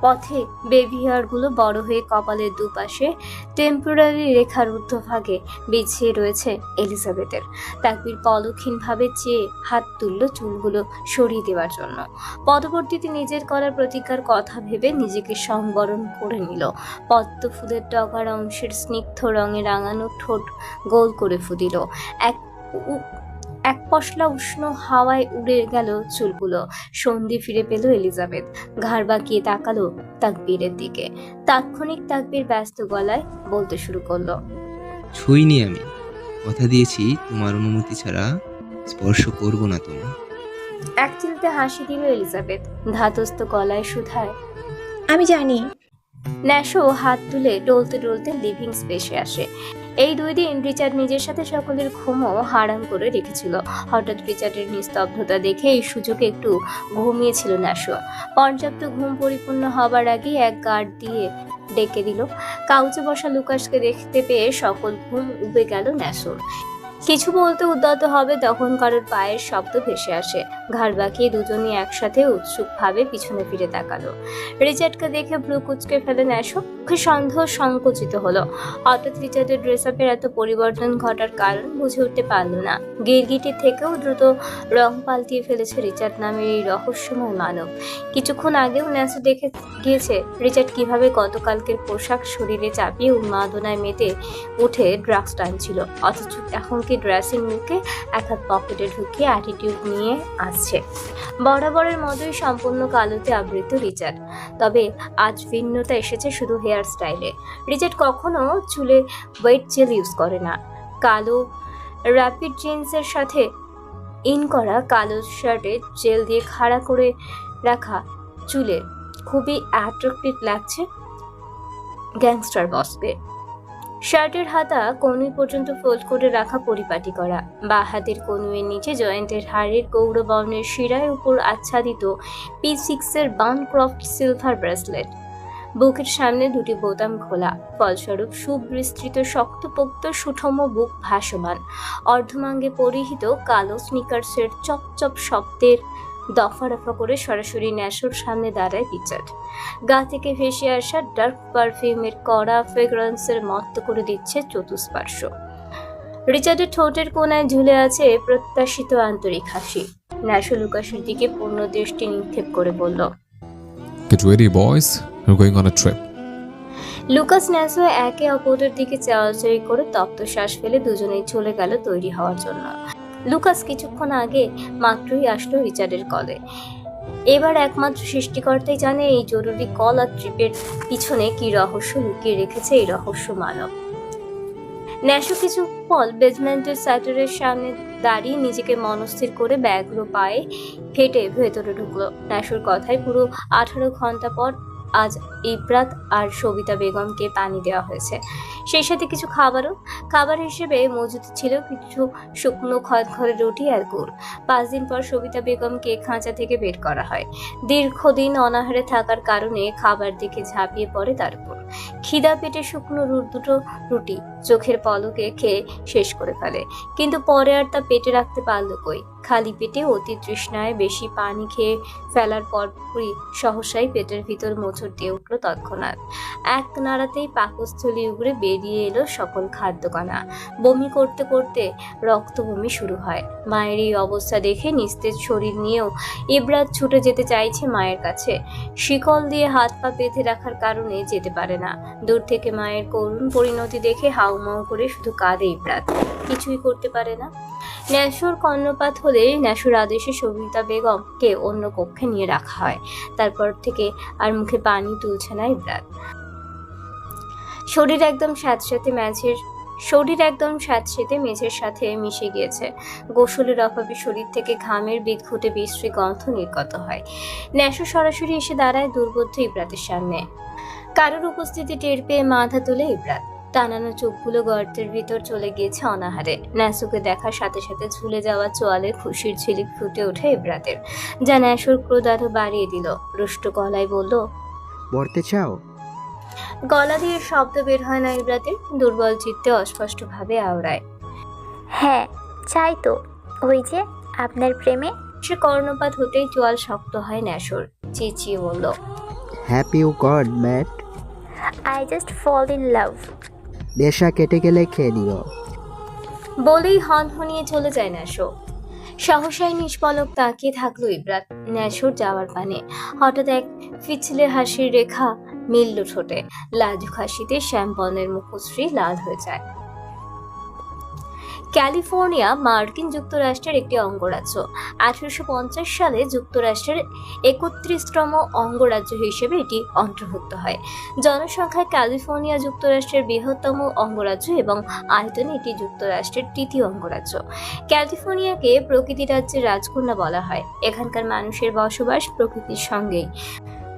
পথে বেবি হেয়ারগুলো বড় হয়ে কপালের দুপাশে টেম্পোরারি রেখার ঊর্ধ্বভাগে বিছিয়ে রয়েছে এলিজাবেথের। তাকবীর পলকহীনভাবে চেয়ে হাত তুলল চুলগুলো সরিয়ে দেওয়ার জন্য। পরবর্তীতে নিজের করার প্রতিজ্ঞার কথা ভেবে নিজেকে সংবরণ করে নিল। পদ্ম ফুলের ডগার অংশের স্নিগ্ধ রঙে রাঙানো ঠোঁট গোল করে ফুদিল। এক পশলা উষ্ণ হাওয়ায় উড়ে গেল চুলগুলো। সন্ধি ফিরে পেল এলিজাবেথ। ঘাড় বাঁকিয়ে তাকালো তাকবীরের দিকে। তাৎক্ষণিক তাকবীর ব্যস্ত গলায় বলতে শুরু করলো, ছুঁইনি আমি, কথা দিয়েছি তোমার অনুমতি ছাড়া স্পর্শ করব না তোমার। এক চিলতে হাসি দিল এলিজাবেথ, ধাতস্থ গলায় শুধায়, আমি জানি। ন্যাশো হাত তুলে ডলতে ডলতে লিভিং স্পেসে আসে। এই 2 দিন রিচার্ড নিজের সাথে সকলের ঘুমও হারাম করে রেখেছিল। হঠাৎ রিচার্ডের নিস্তব্ধতা দেখে এই সুযোগে একটু ঘুমিয়েছিল ন্যাশো। পর্যাপ্ত ঘুম পরিপূর্ণ হবার আগেই এক গার্ড দিয়ে ডেকে দিল। কাউচে বসা লুকাসকে দেখতে পেয়ে সকল ঘুম উবে গেল ন্যাশোর। কিছু বলতে উদ্যত হবে তখন কারোর পায়ের শব্দ ভেসে আসে। ঘাড় বাঁকিয়ে দুজনই একসাথে উৎসুকভাবে পিছনে ফিরে তাকালো। রিচার্ডকে দেখে ভ্রু কুঁচকে ফেলে ন্যাশো। মুখে সন্দেহ সংকুচিত হলো। হঠাৎ রিচার্ডের ড্রেস আপের এত পরিবর্তন ঘটার কারণ বুঝে উঠতে পারল না। গিরগিটি থেকেও দ্রুত রং পাল্টিয়ে ফেলেছে রিচার্ড নামের এই রহস্যময় মানব। কিছুক্ষণ আগেও ন্যাশো দেখে গিয়েছে রিচার্ড কিভাবে গতকালকের পোশাক শরীরে চাপিয়ে উন্মাদনায় মেতে উঠে ড্রাগস টানছিল, অথচ এখন কি ড্রেসিং রুমকে এক হাত পকেটে ঢুকিয়ে অ্যাটিটিউড নিয়ে আসছে। বরাবরের মতোই সম্পূর্ণ কালোতে আবৃত রিচার্ড, তবে আজ ভিন্নতা এসেছে শুধু হেয়ার স্টাইলে। রিচার্ড কখনো চুলে ওয়েট জেল ইউজ করে না। কালো র্যাপিড জিন্সের সাথে ইন করা কালো শার্টে জেল দিয়ে খাড়া করে রাখা চুলে খুবই অ্যাট্রাক্টিভ লাগছে গ্যাংস্টার বসকে। শার্টের হাতা কনুই পর্যন্ত ফোল্ড করে রাখা পরিপাটি করা, বা হাতের কনুয়ের নিচে জয়েন্টের হাড়ের গৌর বর্ণের শিরায় উপর আচ্ছাদিত P6 এর বার্নক্রফট সিলভার ব্রেসলেট। বুকের সামনে 2টি বোতাম খোলা, ফলস্বরূপ সুবিস্তৃত শক্তপোক্ত সুঠম বুক ভাসমান। অর্ধমাঙ্গে পরিহিত কালো স্নিকার্সের চপচপ শব্দের দফা রফা করে সরাসরি ন্যাশোর সামনে দাঁড়ায় রিচার্ড। গা থেকে ভেসে আসা ডার্ক পারফিউমের কড়া ফ্রেগ্রেন্সের মত্ত করে দিচ্ছে চতুষ্পার্শ্ব। রিচার্ডের ঠোঁটের কোণায় ঝুলে আছে প্রত্যাশিত আন্তরিক হাসি। ন্যাশো লুকাসের দিকে পূর্ণ দৃষ্টি নিক্ষেপ করে বলল, Get ready, boys. We're going on a trip. Lucas ন্যাশো একে অপরের দিকে চাওয়াচাই করে তপ্ত শ্বাস ফেলে দুজনেই চলে গেল তৈরি হওয়ার জন্য। লুকাস কিছুক্ষণ আগে মাত্রই আসলো রিচার্ডের কলে। এবার একমাত্র সৃষ্টিকর্তাই জানে এই জরুরি কল আর ট্রিপের পিছনে কি রহস্য লুকিয়ে রেখেছে এই রহস্য মানব। ন্যাশো কিছু পল বেজমেন্টের স্যাটারের সামনে দাঁড়িয়ে নিজেকে মনস্থির করে ব্যাগগুলো পায়ে হেঁটে ভেতরে ঢুকলো। ন্যাশোর কথায় পুরো 18 ঘন্টা পর আজ ইব্রাত আর সবিতা বেগমকে পানি দেওয়া হয়েছে, সেই সাথে কিছু খাবার হিসেবে মজুদ ছিল কিছু শুকনো খড়খড়ে রুটি আর গুড়। 5 দিন পর সবিতা বেগমকে খাঁচা থেকে বের করা হয়। দীর্ঘদিন অনাহারে থাকার কারণে খাবার দিকে ঝাঁপিয়ে পড়ে তার উপর। খিদা পেটে শুকনো দুটো রুটি চোখের পলকে খেয়ে শেষ করে ফেলে, কিন্তু পরে আর তা পেটে রাখতে পারল কই। খালি পেটে অতি তৃষ্ণায় বেশি পানি খেয়ে ফেলার পরপরই সহসাই পেটের ভিতর মোচড় দিয়ে উঠল তৎক্ষণাৎ। এক নাড়াতেই পাকস্থলী উগড়ে বেরিয়ে এলো সকল খাদ্যকণা। বমি করতে করতে রক্তবমি শুরু হয়। মায়ের এই অবস্থা দেখে নিস্তেজ শরীর নিয়েও ইব্রাত ছুটে যেতে চাইছে মায়ের কাছে। শিকল দিয়ে হাত পা বেঁধে রাখার কারণে যেতে পারে না। দূর থেকে মায়ের করুণ পরিণতি দেখে হাউমাউ করে শুধু কাঁদে ইব্রাত, কিছুই করতে পারে না। ন্যাশোর কর্ণপাত হলে ন্যাশোর আদেশে সবিতা বেগমকে অন্য কক্ষে নিয়ে রাখা হয়। তারপর থেকে আর মুখে পানি তুলছে না ইব্রাত। শরীর একদম স্যাঁতসেঁতে মেঝের সাথে মিশে গিয়েছে। গোসলের অভাবে শরীর থেকে ঘামের বিদঘুটে বিশ্রী গন্ধ নির্গত হয়। ন্যাশো সরাসরি এসে দাঁড়ায় দুর্বোধ্য ইব্রাতের সামনে। কারোর উপস্থিতি টের পেয়ে মাথা তুলে ইব্রাত। টানানো চোখগুলো গর্তের ভিতর চলে গিয়েছে অনাহারে। ন্যাশোকে দেখার সাথে সাথে ঝুলে যাওয়া চোয়ালে খুশির ঝিলিক ফুটে ওঠে ইব্রাতের, যা ন্যাশোর ক্রোধ আরো বাড়িয়ে দিল। রুষ্ট গলায় বলল, বলতে চাও? গলা দিয়ে শব্দ বের হয় না ইব্রাতের, দুর্বল চিত্তে অস্পষ্টভাবে আওড়ায়। হ্যাঁ চাই তো, ওই যে আপনার প্রেমে। সে কর্ণপাত হতেই চোয়াল শক্ত হয় ন্যাশোর। চেঁচিয়ে বলল, happy you god Matt. I just fall in love. নেশা কেটে গেলে খেয়ে নিও। বলেই হনহনিয়ে চলে যায় ন্যাশো। সহসাই নিষ্পলক তাকিয়ে থাকলো ইব্রাত ন্যাশোর যাওয়ার পানে। হঠাৎ এক পিছলে হাসির রেখা মিলল ঠোঁটে। লাজুক হাসিতে শ্যামবর্ণের মুখশ্রী লাল হয়ে যায়। ক্যালিফোর্নিয়া মার্কিন যুক্তরাষ্ট্রের একটি অঙ্গরাজ্য। 1850 সালে যুক্তরাষ্ট্রের 31তম অঙ্গরাজ্য হিসেবে এটি অন্তর্ভুক্ত হয়। জনসংখ্যায় ক্যালিফোর্নিয়া যুক্তরাষ্ট্রের বৃহত্তম অঙ্গরাজ্য এবং আয়তনে এটি যুক্তরাষ্ট্রের তৃতীয় অঙ্গরাজ্য। ক্যালিফোর্নিয়াকে প্রকৃতি রাজ্যের রাজকন্যা বলা হয়। এখানকার মানুষের বসবাস প্রকৃতির সঙ্গেই।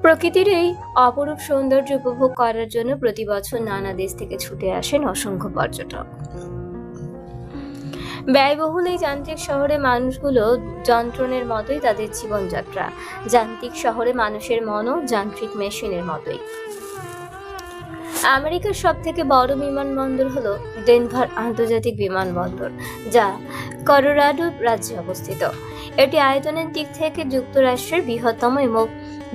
প্রকৃতির এই অপরূপ সৌন্দর্য উপভোগ করার জন্য প্রতি বছর নানা দেশ থেকে ছুটে আসেন অসংখ্য পর্যটক। ব্যয়বহুল এই যান্ত্রিক শহরে মানুষগুলো যন্ত্রণের মতোই তাদের জীবনযাত্রা। যান্ত্রিক শহরে মানুষের মনও যান্ত্রিক মেশিনের মতোই। আমেরিকার সব থেকে বড় বিমানবন্দর হলো ডেনভার আন্তর্জাতিক বিমানবন্দর, যা কলোরাডো রাজ্যে অবস্থিত। এটি আয়তনের দিক থেকে যুক্তরাষ্ট্রের বৃহত্তম এবং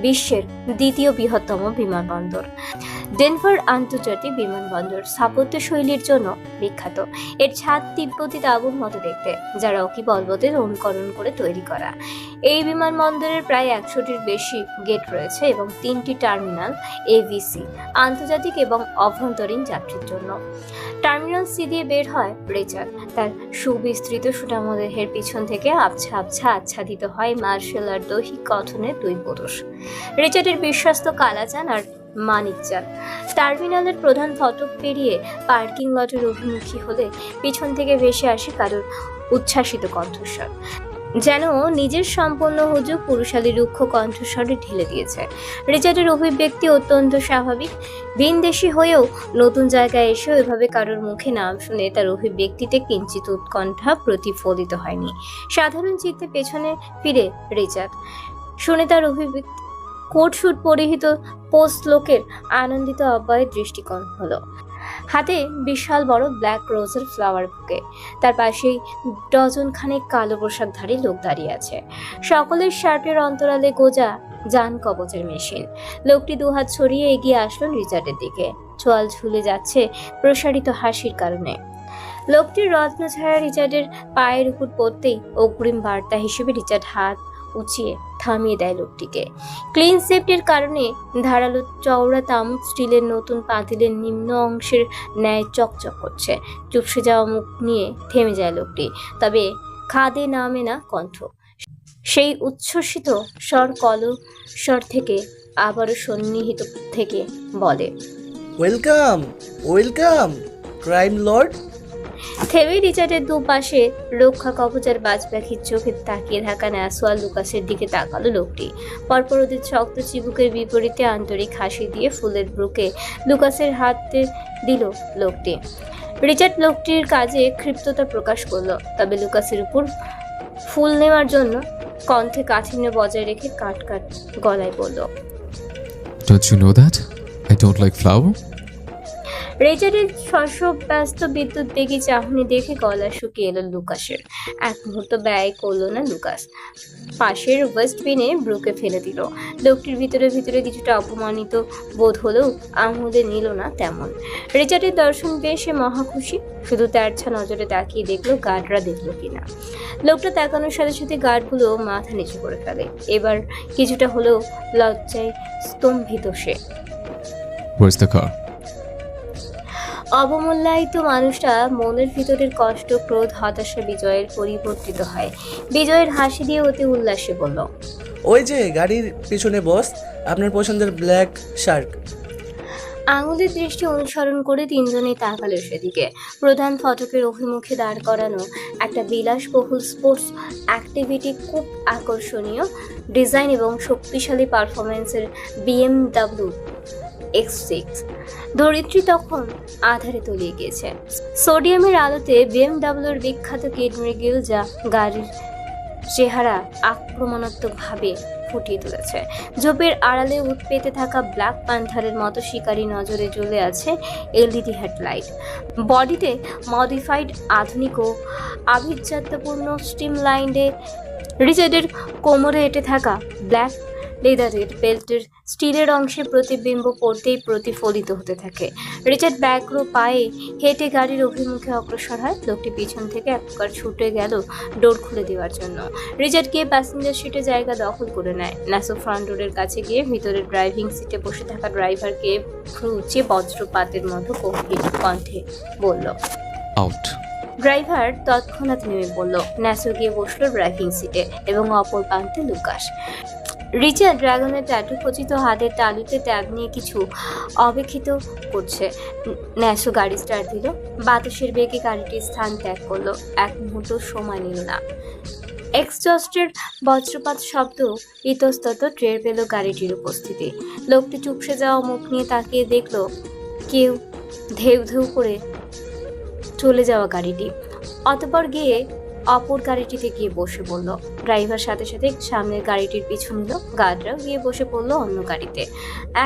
বিশ্বের দ্বিতীয় বৃহত্তম বিমানবন্দর। ডেনভার আন্তর্জাতিক বিমানবন্দর স্থাপত্য শৈলীর জন্য বিখ্যাত। এর ছাদ তিব্বতী তাঁবুর মতো দেখতে, যা রকি পর্বতের অনুকরণ করে তৈরি করা। এই বিমানবন্দরের প্রায় 100টির বেশি গেট রয়েছে এবং 3টি টার্মিনাল এভিসি, আন্তর্জাতিক এবং অভ্যন্তরীণ যাত্রীর জন্য। টার্মিনাল সি দিয়ে বের হয় রিচার্ড। তার সুবিস্তৃত সুঠাম দেহের পিছন থেকে আবছা আবছা আচ্ছাদিত হয় মার্শাল আর্ট দৈহিক গঠনের 2 পুরুষ, রিচার্ডের বিশ্বস্ত কালাচান আর মানিকচাঁদ। টার্মিনালের প্রধান ফটক পেরিয়ে পার্কিং লটের অভিমুখী হলে পিছন থেকে ভেসে আসে কারোর উচ্ছ্বাসিত কণ্ঠস্বর, যেন নিজের সম্পূর্ণ হুজুগ পুরুষালী রুক্ষ কণ্ঠস্বরে ঢেলে দিয়েছে। রিচার্ডের অভিব্যক্তি অত্যন্ত স্বাভাবিক। ভিনদেশী হয়েও নতুন জায়গায় এসে ওইভাবে কারোর মুখে নাম শুনে তার অভিব্যক্তিতে কিঞ্চিত উৎকণ্ঠা প্রতিফলিত হয়নি। সাধারণ চিত্তে পেছনে ফিরে রিচার্ড শুনে তার অভিব্যক্তি কোট শুট পরিহিত পোস্ট লোকের আনন্দিত অব্যয়ের দৃষ্টিকোণ হলো। হাতে বিশাল বড় ব্ল্যাক রোজের ফ্লাওয়ার বুকে। তার পাশেই ডজন খানেক কালো পোশাকধারী লোক দাঁড়িয়ে আছে। সকলের শার্টের অন্তরালে গোজা যান কবচের মেশিন। লোকটি দুহাত ছড়িয়ে এগিয়ে আসলো রিচার্ডের দিকে। চোয়াল ঝুলে যাচ্ছে প্রসারিত হাসির কারণে। লোকটির রত্নছায়া রিচার্ডের পায়ের উপর পড়তেই অগ্রিম বার্তা হিসেবে রিচার্ড হাত উঁচিয়ে থামিয়ে দেয় লোকটিকে। ক্লিন সেফটির কারণে ধারালো চওড়া তামুক স্টিলের নতুন পাতিলের নিম্ন অংশের ন্যায় চকচক করছে। চুপসে যাওয়া মুখ নিয়ে থেমে যায় লোকটি, তবে খাদে নামে না কণ্ঠ। সেই উচ্ছ্বসিত স্বর থেকে আবারও সন্নিহিত থেকে বলে, ওয়েলকাম ওয়েলকাম ক্রাইম লর্ড। থেমে রিচার্ডের দুপাশে রক্ষা কবচার বাজপাখির চোখে তাকিয়ে থাকা ন্যাসওয়াল লুকাসের দিকে তাকালো লোকটি। পরপর ওদের শক্ত চিবুকের বিপরীতে আন্তরিক হাসি দিয়ে ফুলের বুকে লুকাসের হাতে দিল লোকটি। রিচার্ড লোকটির কাজে ক্ষিপ্ততা প্রকাশ করলো, তবে লুকাসের উপর ফুল নেওয়ার জন্য কণ্ঠে কাঠিন্য বজায় রেখে কাট কাট গলায় বলল, Don't you know that? I don't like flower? রিচার্ডের ব্যস্ত বিদ্যুৎ বেগী চাহনি দেখে গলা শুকিয়ে এলো লুকাসের। এক মুহূর্ত ব্যয় করলো না লুকাস। পাশের ওয়েস্টবিনে ব্রুকে ফেলে দিল। লোকটির ভিতরে ভিতরে কিছুটা অপমানিত বোধ হলেও আঙুলে নিল না তেমন। রিচার্ডের দর্শন পেয়ে সে মহা খুশি। শুধু তেরছা নজরে তাকিয়ে দেখলো গার্ডরা দেখলো কিনা। লোকটা তাকানোর সাথে সাথে গার্ডগুলো মাথা নিচু করে ফেলে। এবার কিছুটা হলেও লজ্জায় স্তম্ভিত সে। Where's the car? অবমূল্যায়িত মানুষটা মনের ভিতরের কষ্ট, ক্রোধ, হতাশা বিজয়ের পরিবর্তিত হয়। বিজয়ের হাসি দিয়ে অতি উল্লাসে বলল, ওই যে গাড়ির পিছনে বস, আপনার পছন্দের ব্ল্যাক শার্ক। আঙুলের দৃষ্টি অনুসরণ করে তিনজনেই তাকালো সেদিকে। প্রধান ফটকের অভিমুখে দাঁড় করানো একটা বিলাসবহুল স্পোর্টস অ্যাক্টিভিটি, খুব আকর্ষণীয় ডিজাইন এবং শক্তিশালী পারফরমেন্সের BMW X6। ধরিত্রী তখন আধারে তলিয়ে গিয়েছে। সোডিয়ামের আলোতে BMWর বিখ্যাত কিডনি গ্রিল যা গাড়ির চেহারা আক্রমণাত্মকভাবে ফুটিয়ে তুলেছে। ঝোপের আড়ালে উৎপেতে থাকা ব্ল্যাক প্যান্থারের মতো শিকারী নজরে জ্বলে আছে LED হেডলাইট। বডিতে মডিফাইড আধুনিক ও আভিজাত্যপূর্ণ স্ট্রিমলাইন্ডে রিচার্ডের কোমরে এঁটে থাকা ব্ল্যাক লেদারের বেল্টের স্টিলের অংশে প্রতিবিম্ব পড়তেই প্রতিফলিত হতে থাকে। রিচার্ড ব্যাঘ্র পায়ে হেঁটে গাড়ির অভিমুখে অগ্রসর হয়। লোকটি পিছন থেকে একবার ছুটে গেল ডোর খুলে দেওয়ার জন্য। রিচার্ড গিয়ে প্যাসেঞ্জার সিটে জায়গা দখল করে নেয়। ন্যাসো ফ্রন্ট ডোরের কাছে গিয়ে ভিতরের ড্রাইভিং সিটে বসে থাকা ড্রাইভারকে ভ্রুচে বজ্রপাতের মতো গম্ভীর কণ্ঠে বলল, আউট। ড্রাইভার তৎক্ষণাৎ নেমে পড়ল। ন্যাসো গিয়ে বসলো ড্রাইভিং সিটে এবং অপর প্রান্তে লুকাস। রিচার্ড ড্রাগনের ট্যাটু খচিত হাতের তালুতে ট্যাব নিয়ে কিছু অবেক্ষিত করছে। ন্যাসো গাড়ি স্টার্ট দিল। বাতাসের বেগে গাড়িটি স্থান ত্যাগ করলো। এক মুহূর্ত সময় নিল না। এক্সজস্টের বজ্রপাত শব্দ ইতস্তত টের পেল গাড়িটির উপস্থিতি। লোকটি চুপসে যাওয়া মুখ নিয়ে তাকিয়ে দেখলো কেউ ধেউ ধেউ করে চলে যাওয়া গাড়িটি। অতঃপর গিয়ে অপর গাড়িটিতে গিয়ে বসে পড়ল। ড্রাইভার সাথে সাথে সামনের গাড়িটির পিছু নিল। গার্ডরাও গিয়ে বসে পড়ল অন্য গাড়িতে।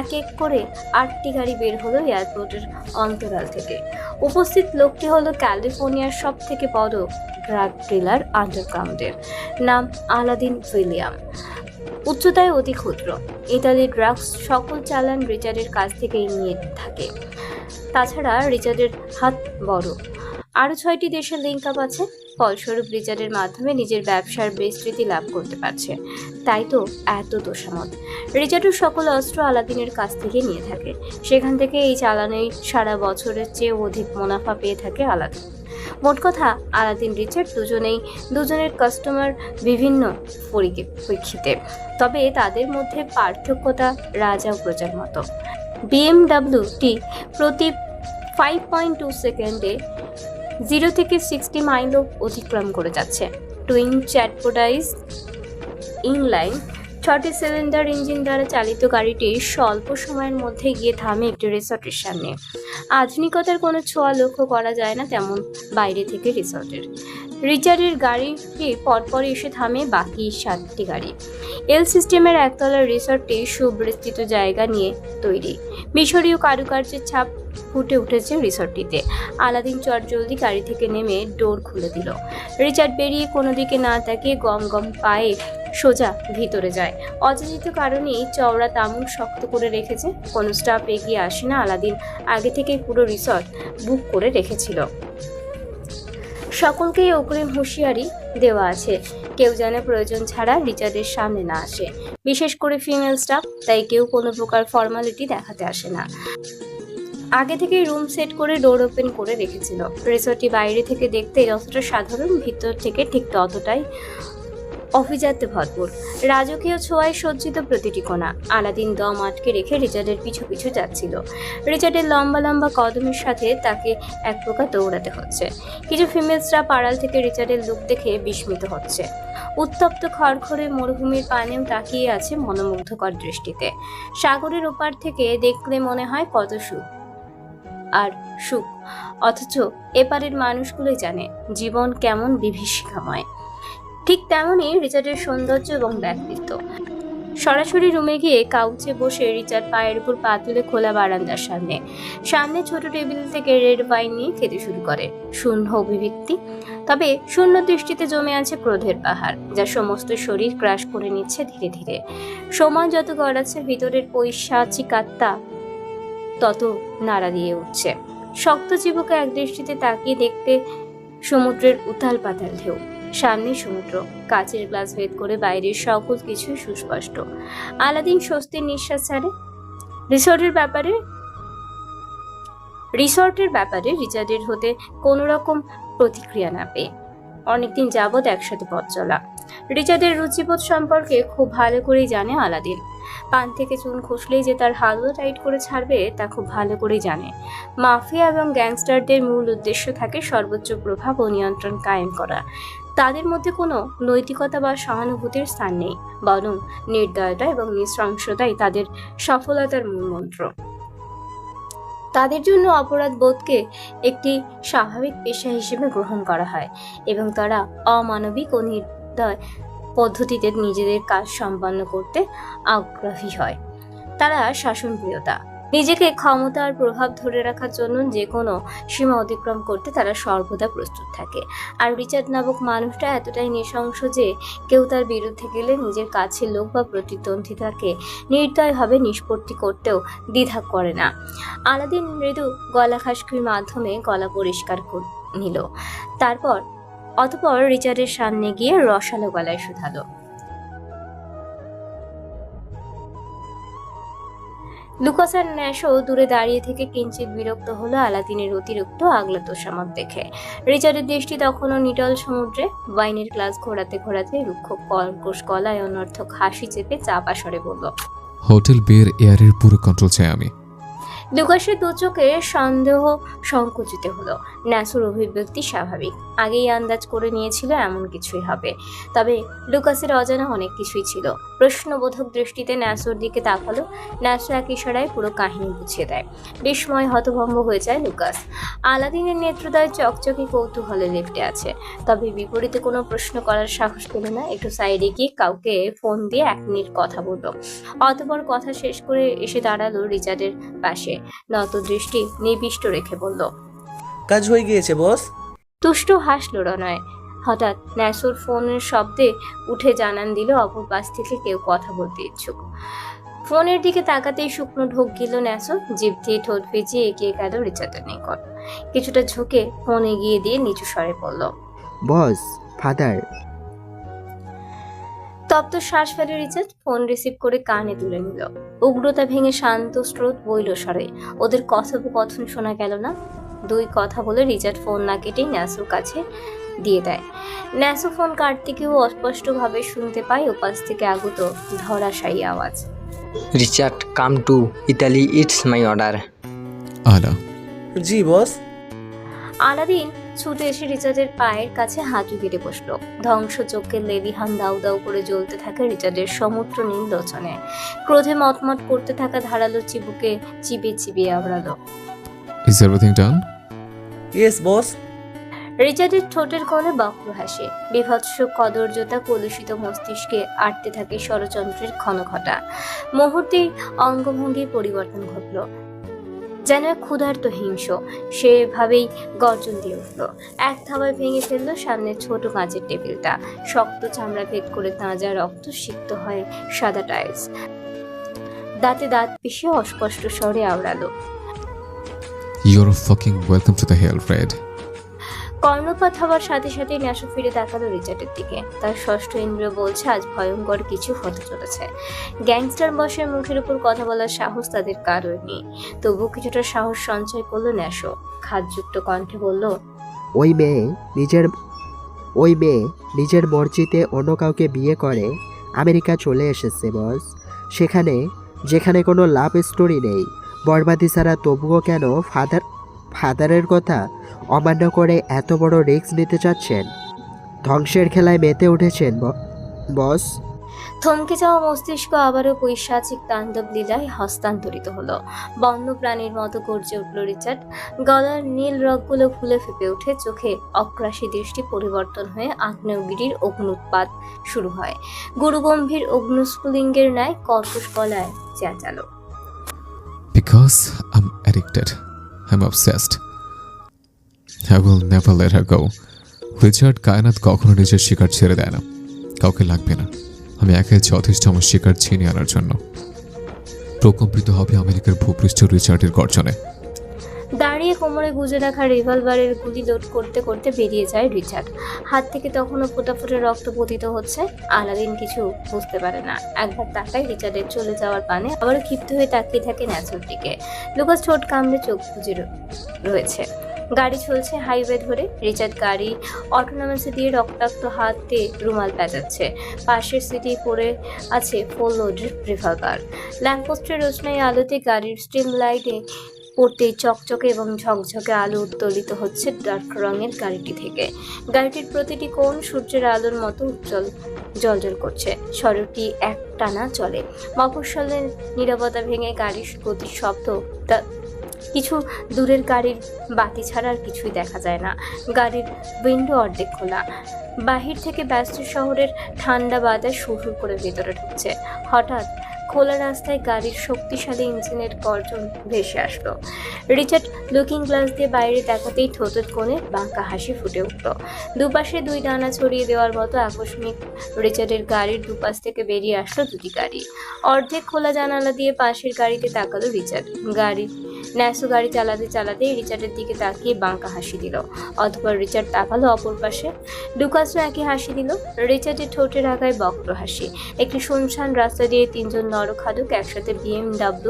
এক এক করে 8টি গাড়ি বের হলো এয়ারপোর্টের অন্তরাল থেকে। উপস্থিত লোকটি হলো ক্যালিফোর্নিয়ার সব থেকে বড় ড্রাগ ডিলার আন্ডারগ্রাউন্ডের নাম আলাদিন উইলিয়াম। উচ্চতায় অতি ক্ষুদ্র। ইতালির ড্রাগস সকল চালান রিচার্ডের কাছ থেকেই নিয়ে থাকে। তাছাড়া রিচার্ডের হাত বড়। আরও 6টি দেশের লিঙ্ক আপ আছে। ফলস্বরূপ রিচার্ডের মাধ্যমে নিজের ব্যবসার বিস্তৃতি লাভ করতে পারছে। তাই তো এত তোষামত। রিচার্ডের সকল অস্ত্র আলাদিনের কাছ থেকে নিয়ে থাকে। সেখান থেকে এই চালানেই সারা বছরের চেয়ে অধিক মুনাফা পেয়ে থাকে আলাদিন। মোট কথা, আলাদিন রিচার্ড দুজনের কাস্টমার বিভিন্ন পরিপ্রেক্ষিতে। তবে তাদের মধ্যে পার্থক্যতা রাজা ও প্রজার মতো। BMW-টি প্রতি 5.2 সেকেন্ডে 0 থেকে 60 মাইলও অতিক্রম করে যাচ্ছে। টুইন চ্যাটপোডাইজ ইনলাইন 6টি সিলিন্ডার ইঞ্জিন দ্বারা চালিত গাড়িটি স্বল্প সময়ের মধ্যে গিয়ে থামে একটি রিসর্টের সামনে। আধুনিকতার কোনো ছোঁয়া লক্ষ্য করা যায় না তেমন বাইরে থেকে রিসর্টের। রিচার্ডের গাড়িটি পরপর এসে থামে বাকি 7টি গাড়ি। এল সিস্টেমের একতলার রিসর্টটি সুবিস্তৃত জায়গা নিয়ে তৈরি। মিশরীয় কারুকার্যের ছাপ ফুটে উঠেছে রিসর্টটিতে। আলাদিন চটজলদি গাড়ি থেকে নেমে ডোর খুলে দিল। রিচার্ড বেরিয়ে কোনো দিকে না তাকিয়ে গম গম পায়ে সোজা ভিতরে যায়। অযাচিত কারণেই চওড়া তামুল শক্ত করে রেখেছে। কোনো স্টাফ এগিয়ে আসে না। আলাদিন আগে থেকেই পুরো রিসর্ট বুক করে রেখেছিল। সকলকেই অগ্রিম হুঁশিয়ারি দেওয়া আছে, কেউ যেন প্রয়োজন ছাড়া রিচার্ডের সামনে না আসে। বিশেষ করে ফিমেল স্টাফ, তাই কেউ কোনো প্রকার ফর্মালিটি দেখাতে আসে না। আগে থেকেই রুম সেট করে ডোর ওপেন করে রেখেছিল। রিসর্টটি বাইরে থেকে দেখতে যতটা সাধারণ, ভিতর থেকে ঠিক ততটাই অভিজাত্যে ভরপুর। রাজকীয় ছোঁয়ায় সজ্জিত প্রতিটি কোণা। আলাদিন দম আটকে রেখে রিচার্ডের পিছু পিছু যাচ্ছিল। রিচার্ডের লম্বা লম্বা কদমের সাথে তাকে এক প্রকার দৌড়াতে হচ্ছে। কিছু ফিমেল স্টাফ আড়াল থেকে রিচার্ডের লুক দেখে বিস্মিত হচ্ছে। উত্তপ্ত খড়খড়ে মরুভূমির পানেও তাকিয়ে আছে মনোমুগ্ধকর দৃষ্টিতে। সাগরের ওপার থেকে দেখলে মনে হয় কত সুখ আর সুখ, অথচ এপারের মানুষগুলোই জানে জীবন কেমন বিভীষিকাময়। ঠিক তেমনই রিচার্ডের সৌন্দর্য এবং ব্যক্তিত্ব। সরাসরি রুমে গিয়ে কাউচে বসে রিচার্ড পায়ের উপর পা তুলে খোলা বারান্দার সামনে ছোট টেবিল থেকে রেড ওয়াইন নিয়ে খেতে শুরু করে। শূন্য অভিব্যক্তি, তবে শূন্য দৃষ্টিতে জমে আছে ক্রোধের পাহাড়, যা সমস্ত শরীর গ্রাস করে নিচ্ছে ধীরে ধীরে। সময় যত গড়াচ্ছে ভিতরের পৈশাচিক আত্মা তত নাড়া দিয়ে উঠছে। শক্ত চিবুকে এক দৃষ্টিতে তাকিয়ে দেখতে সমুদ্রের উথাল পাতাল ঢেউ। সামনে সমুদ্র, কাচের গ্লাস ভেদ করে বাইরের সকল কিছুই সুস্পষ্ট। আলাদিন স্বস্তির নিঃশ্বাস ছাড়ে। রিসর্টের ব্যাপারে রিচার্ডের হতে কোনো রকম প্রতিক্রিয়া না পেয়ে অনেকদিন যাবৎ একসাথে পথ চলা। রিচার্ডের রুচিবোধ সম্পর্কে খুব ভালো করেই জানে আলাদিন। পান থেকে চুন খসলেই যে তার হালুয়া টাইট করে ছাড়বে তা খুব ভালো করেই জানে। মাফিয়া এবং গ্যাংস্টারদের মূল উদ্দেশ্য থাকে সর্বোচ্চ প্রভাব ও নিয়ন্ত্রণ কায়েম করা। তাদের মধ্যে কোনো নৈতিকতা বা সহানুভূতির স্থান নেই, বরং নির্দয়তা এবং নৃশংসতাই তাদের সফলতার মূল মন্ত্র। তাদের জন্য অপরাধ বোধকে একটি স্বাভাবিক পেশা হিসেবে গ্রহণ করা হয় এবং তারা অমানবিক ও নির্দয় পদ্ধতিতে নিজেদের কাজ সম্পন্ন করতে আগ্রহী হয়। তারা শাসনপ্রিয়তা, নিজেকে ক্ষমতা আর প্রভাব ধরে রাখার জন্য যে কোনো সীমা অতিক্রম করতে তারা সর্বদা প্রস্তুত থাকে। আর রিচার্ড নামক মানুষটা এতটাই নৃশংস যে কেউ তার বিরুদ্ধে গেলে নিজের কাছের লোক বা প্রতিদ্বন্দ্বিতাকে নির্দয়ভাবে নিষ্পত্তি করতেও দ্বিধা করে না। আলাদিন মৃদু গলা খাসকির মাধ্যমে গলা পরিষ্কার নিল, অতঃপর রিচার্ডের সামনে গিয়ে রসালো গলায় শুধালো। লুকাস আর ন্যাশো দূরে দাঁড়িয়ে থেকে কিঞ্চিত বিরক্ত হলো আলাদিনের অতিরিক্ত আগলা তোষামত দেখে। রিচার্ডের দৃষ্টি তখনও নিটল সমুদ্রে। ওয়াইনের গ্লাস ঘোরাতে ঘোরাতে রুক্ষ কর্কশ গলায় অনর্থক হাসি চেপে চাপা স্বরে বলল, হোটেল বিয়ের এয়ারের পুরো কন্ট্রোল চাই আমি। লুকাসের দু চোখে সন্দেহ সংকুচিত হলো। ন্যাসোর অভিব্যক্তি স্বাভাবিক, আগেই আন্দাজ করে নিয়েছিল এমন কিছুই হবে। তবে লুকাসের অজানা অনেক কিছুই ছিল। প্রশ্নবোধক দৃষ্টিতে ন্যাসোর দিকে তাকালো। ন্যাসো এক ইশারায় পুরো কাহিনী বুঝিয়ে দেয়। বিস্ময় হতভম্ব হয়ে যায় লুকাস। আলাদিনের নেত্রদয় চকচকে কৌতূহলে লেপ্টে আছে, তবে বিপরীতে কোনো প্রশ্ন করার সাহস পেল না। একটু সাইডে গিয়ে কাউকে ফোন দিয়ে 1 মিনিট কথা বলল। অতঃপর কথা শেষ করে এসে দাঁড়ালো রিচার্ডের পাশে, নত দৃষ্টি নিবিষ্ট রেখে বলল, কাজ হয়ে গিয়েছে বস। তুষ্ট হাসল রনয়। হঠাৎ ন্যাসোর ফোনের শব্দে উঠে জানান দিল অপর পাশ থেকে কেউ কথা বলতে ইচ্ছুক। ফোনের দিকে তাকাতেই শুকনো ঢোক গেল ন্যাসো। জিভ দিয়ে ঠোঁট ভিজিয়ে এগিয়ে গেল রিচার্ডের নিকট। কিছুটা ঝুঁকে ফোন এগিয়ে দিয়ে নিচু স্বরে বলল, বস, ফাদার। তপ্ত শ্বাস ফেলে রিচার্ড ফোন রিসিভ করে কানে তুলে নিল। উগ্রতা ভেঙে শান্ত স্রোত বইল স্বরে। ওদের কথোপকথন শোনা গেল না। 2 কথা বলে রিচার্ড ফোন না কেটেই ন্যাসোর কাছে দিয়ে দেয়। ন্যাসো ফোন কাটতে গিয়েও অস্পষ্টভাবে শুনতে পায় ওপাশ থেকে আগত ধরাশায়ী আওয়াজ, Richard, come to Italy, it's my order. আলা, জি বস। আলাদিন ছুটে এসে রিচার্ডের পায়ের কাছে হাঁটু কেটে বসলো। ধ্বংস চোখের লেলিহান দাউ দাউ করে জ্বলতে থাকে রিচার্ডের সমুদ্র নীল লোচনে। ক্রোধে মটমট করতে থাকা ধারালো চিবুকে চিবিয়ে চিবিয়ে আওড়ালো, is everything done? Yes boss. রিচার্ডের ঠোঁটের কোণে বক্র হাসে। বিভৎস কদর্যতা কলুষিত মস্তিষ্কে আটতে থাকে ষড়যন্ত্রের ক্ষণঘটা। মুহূর্তেই অঙ্গভঙ্গির পরিবর্তন ঘটল। যেন ক্ষুধার্ত হিংস সেভাবেই গর্জন দিয়ে উঠল। এক থাবায় ভেঙে ফেললো সামনে ছোট কাঁচের টেবিলটা। শক্ত চামড়া ভেদ করে তাজা রক্ত সিক্ত হয় সাদা টাইলস। দাঁতে দাঁত পিষে অস্পষ্ট স্বরে আওড়ালো, You're fucking welcome to the hell, Fred. কর্ণপাত হওয়ার সাথে সাথে ন্যাসো ফিরে তাকালো রিচার্ডের দিকে। তার ষষ্ঠ ইন্দ্রিয় বলছে আজ ভয়ঙ্কর কিছু হতে চলেছে। গ্যাংস্টার বসের মুখের উপর কথা বলার সাহস তাদের কারোর নেই। তবু কিছুটা সাহস সঞ্চয় করলো ন্যাসো। খাদযুক্ত কণ্ঠে বলল, ওই মেয়ে নিজের মর্জিতে অন্য কাউকে বিয়ে করে আমেরিকা চলে এসেছে বস। যেখানে কোনো লাভ স্টোরি নেই, বরবাদি ছাড়া। তবুও কেন ফাদারের কথা অমান্য করে এত বড় রিস্ক নিতে চাচ্ছেন? ধ্বংসের খেলায় মেতে উঠেছেন বস। থমকে যাওয়া মস্তিষ্ক আবারও পৈশাচিক তাণ্ডব লীলায় হস্তান্তরিত হলো। বন্য প্রাণীর মতো গর্জে উঠল রিচার্ড। গলার নীল রগগুলো ফুলে ফেপে উঠে, চোখে অগ্রাসী দৃষ্টি পরিবর্তন হয়ে আগ্নেয়গিরির অগ্নুৎপাত শুরু হয়। গুরুগম্ভীর অগ্নুস্ফুলিঙ্গের ন্যায় কর্কশ গলায় চেঁচালো, Because I'm addicted. I'm obsessed. I will never let her go. Richard Kainat কখনো নিজের শিকার ছেড়ে দেয় না। কাউকে লাগবে না, আমি একাই যথেষ্ট আমার শিকার ছিনিয়ে আনার জন্য। প্রকম্পিত হবে আমেরিকার ভূপৃষ্ঠ রিচার্ডের গর্জনে। দাঁড়িয়ে কোমরে গুজে রাখা রিভলভারের গুলি লোড করতে করতে বেরিয়ে যায় রিচার্ড। হাত থেকে তখনও ফোঁটা ফোঁটা রক্ত পতিত হচ্ছে। আলাদিন কিছু বুঝতে পারে না। একবার তাকায় রিচার্ডের চলে যাওয়ার পানে, আবারও ক্ষিপ্ত হয়ে তাকিয়ে থাকে ন্যাসোর দিকে। লুকাস ঠোঁট কামড়ে চোখ বুজে রয়েছে। গাড়ি চলছে হাইওয়ে ধরে। রিচার্ড গাড়ি অটোনমাসে দিয়ে রক্তাক্ত হাতে রুমাল প্যাঁচাচ্ছে। পাশের সিটি পড়ে আছে ফুল লোডের রিভলভার। ল্যাম্পপোস্টের রোশনাই আলোতে গাড়ির স্ট্রিম লাইটে পড়তেই চকচকে এবং ঝকঝকে আলো উত্তোলিত হচ্ছে ডার্ক রঙের গাড়িটি থেকে। গাড়িটির প্রতিটি কোণ সূর্যের আলোর মতো উজ্জ্বল জ্বলজ্বল করছে। সড়কটি একটানা চলে। মফস্বলের নীরবতা ভেঙে গাড়ির গতির শব্দ। কিছু দূরের গাড়ির বাতি ছাড়া আর কিছুই দেখা যায় না। গাড়ির উইন্ডো অর্ধেক খোলা। বাহির থেকে ব্যস্ত শহরের ঠান্ডা বাতাস সুর করে ভেতরে ঢুকছে। হঠাৎ খোলা রাস্তায় গাড়ির শক্তিশালী ইঞ্জিনের গর্জন ভেসে আসলো। রিচার্ড লুকিং গ্লাস দিয়ে বাইরে তাকাতেই ঠোঁটের কোণে বাঁকা হাসি ফুটে উঠল। দুপাশে দুই ডানা ছড়িয়ে দেওয়ার মতো আকস্মিক রিচার্ডের গাড়ির দুপাশ থেকে বেরিয়ে আসলো দুটি গাড়ি। অর্ধেক খোলা জানালা দিয়ে পাশের গাড়িতে তাকালো রিচার্ড। ন্যাসো গাড়ি চালাতে চালাতে রিচার্ডের দিকে তাকিয়ে বাঁকা হাসি দিল। অতঃপর রিচার্ড তাকালো অপর পাশে। লুকাসও একই হাসি দিল। রিচার্ডের ঠোঁটের আগায় বক্র হাসি। একটি শুনশান রাস্তা দিয়ে তিনজন নরখাদক একসাথে BMW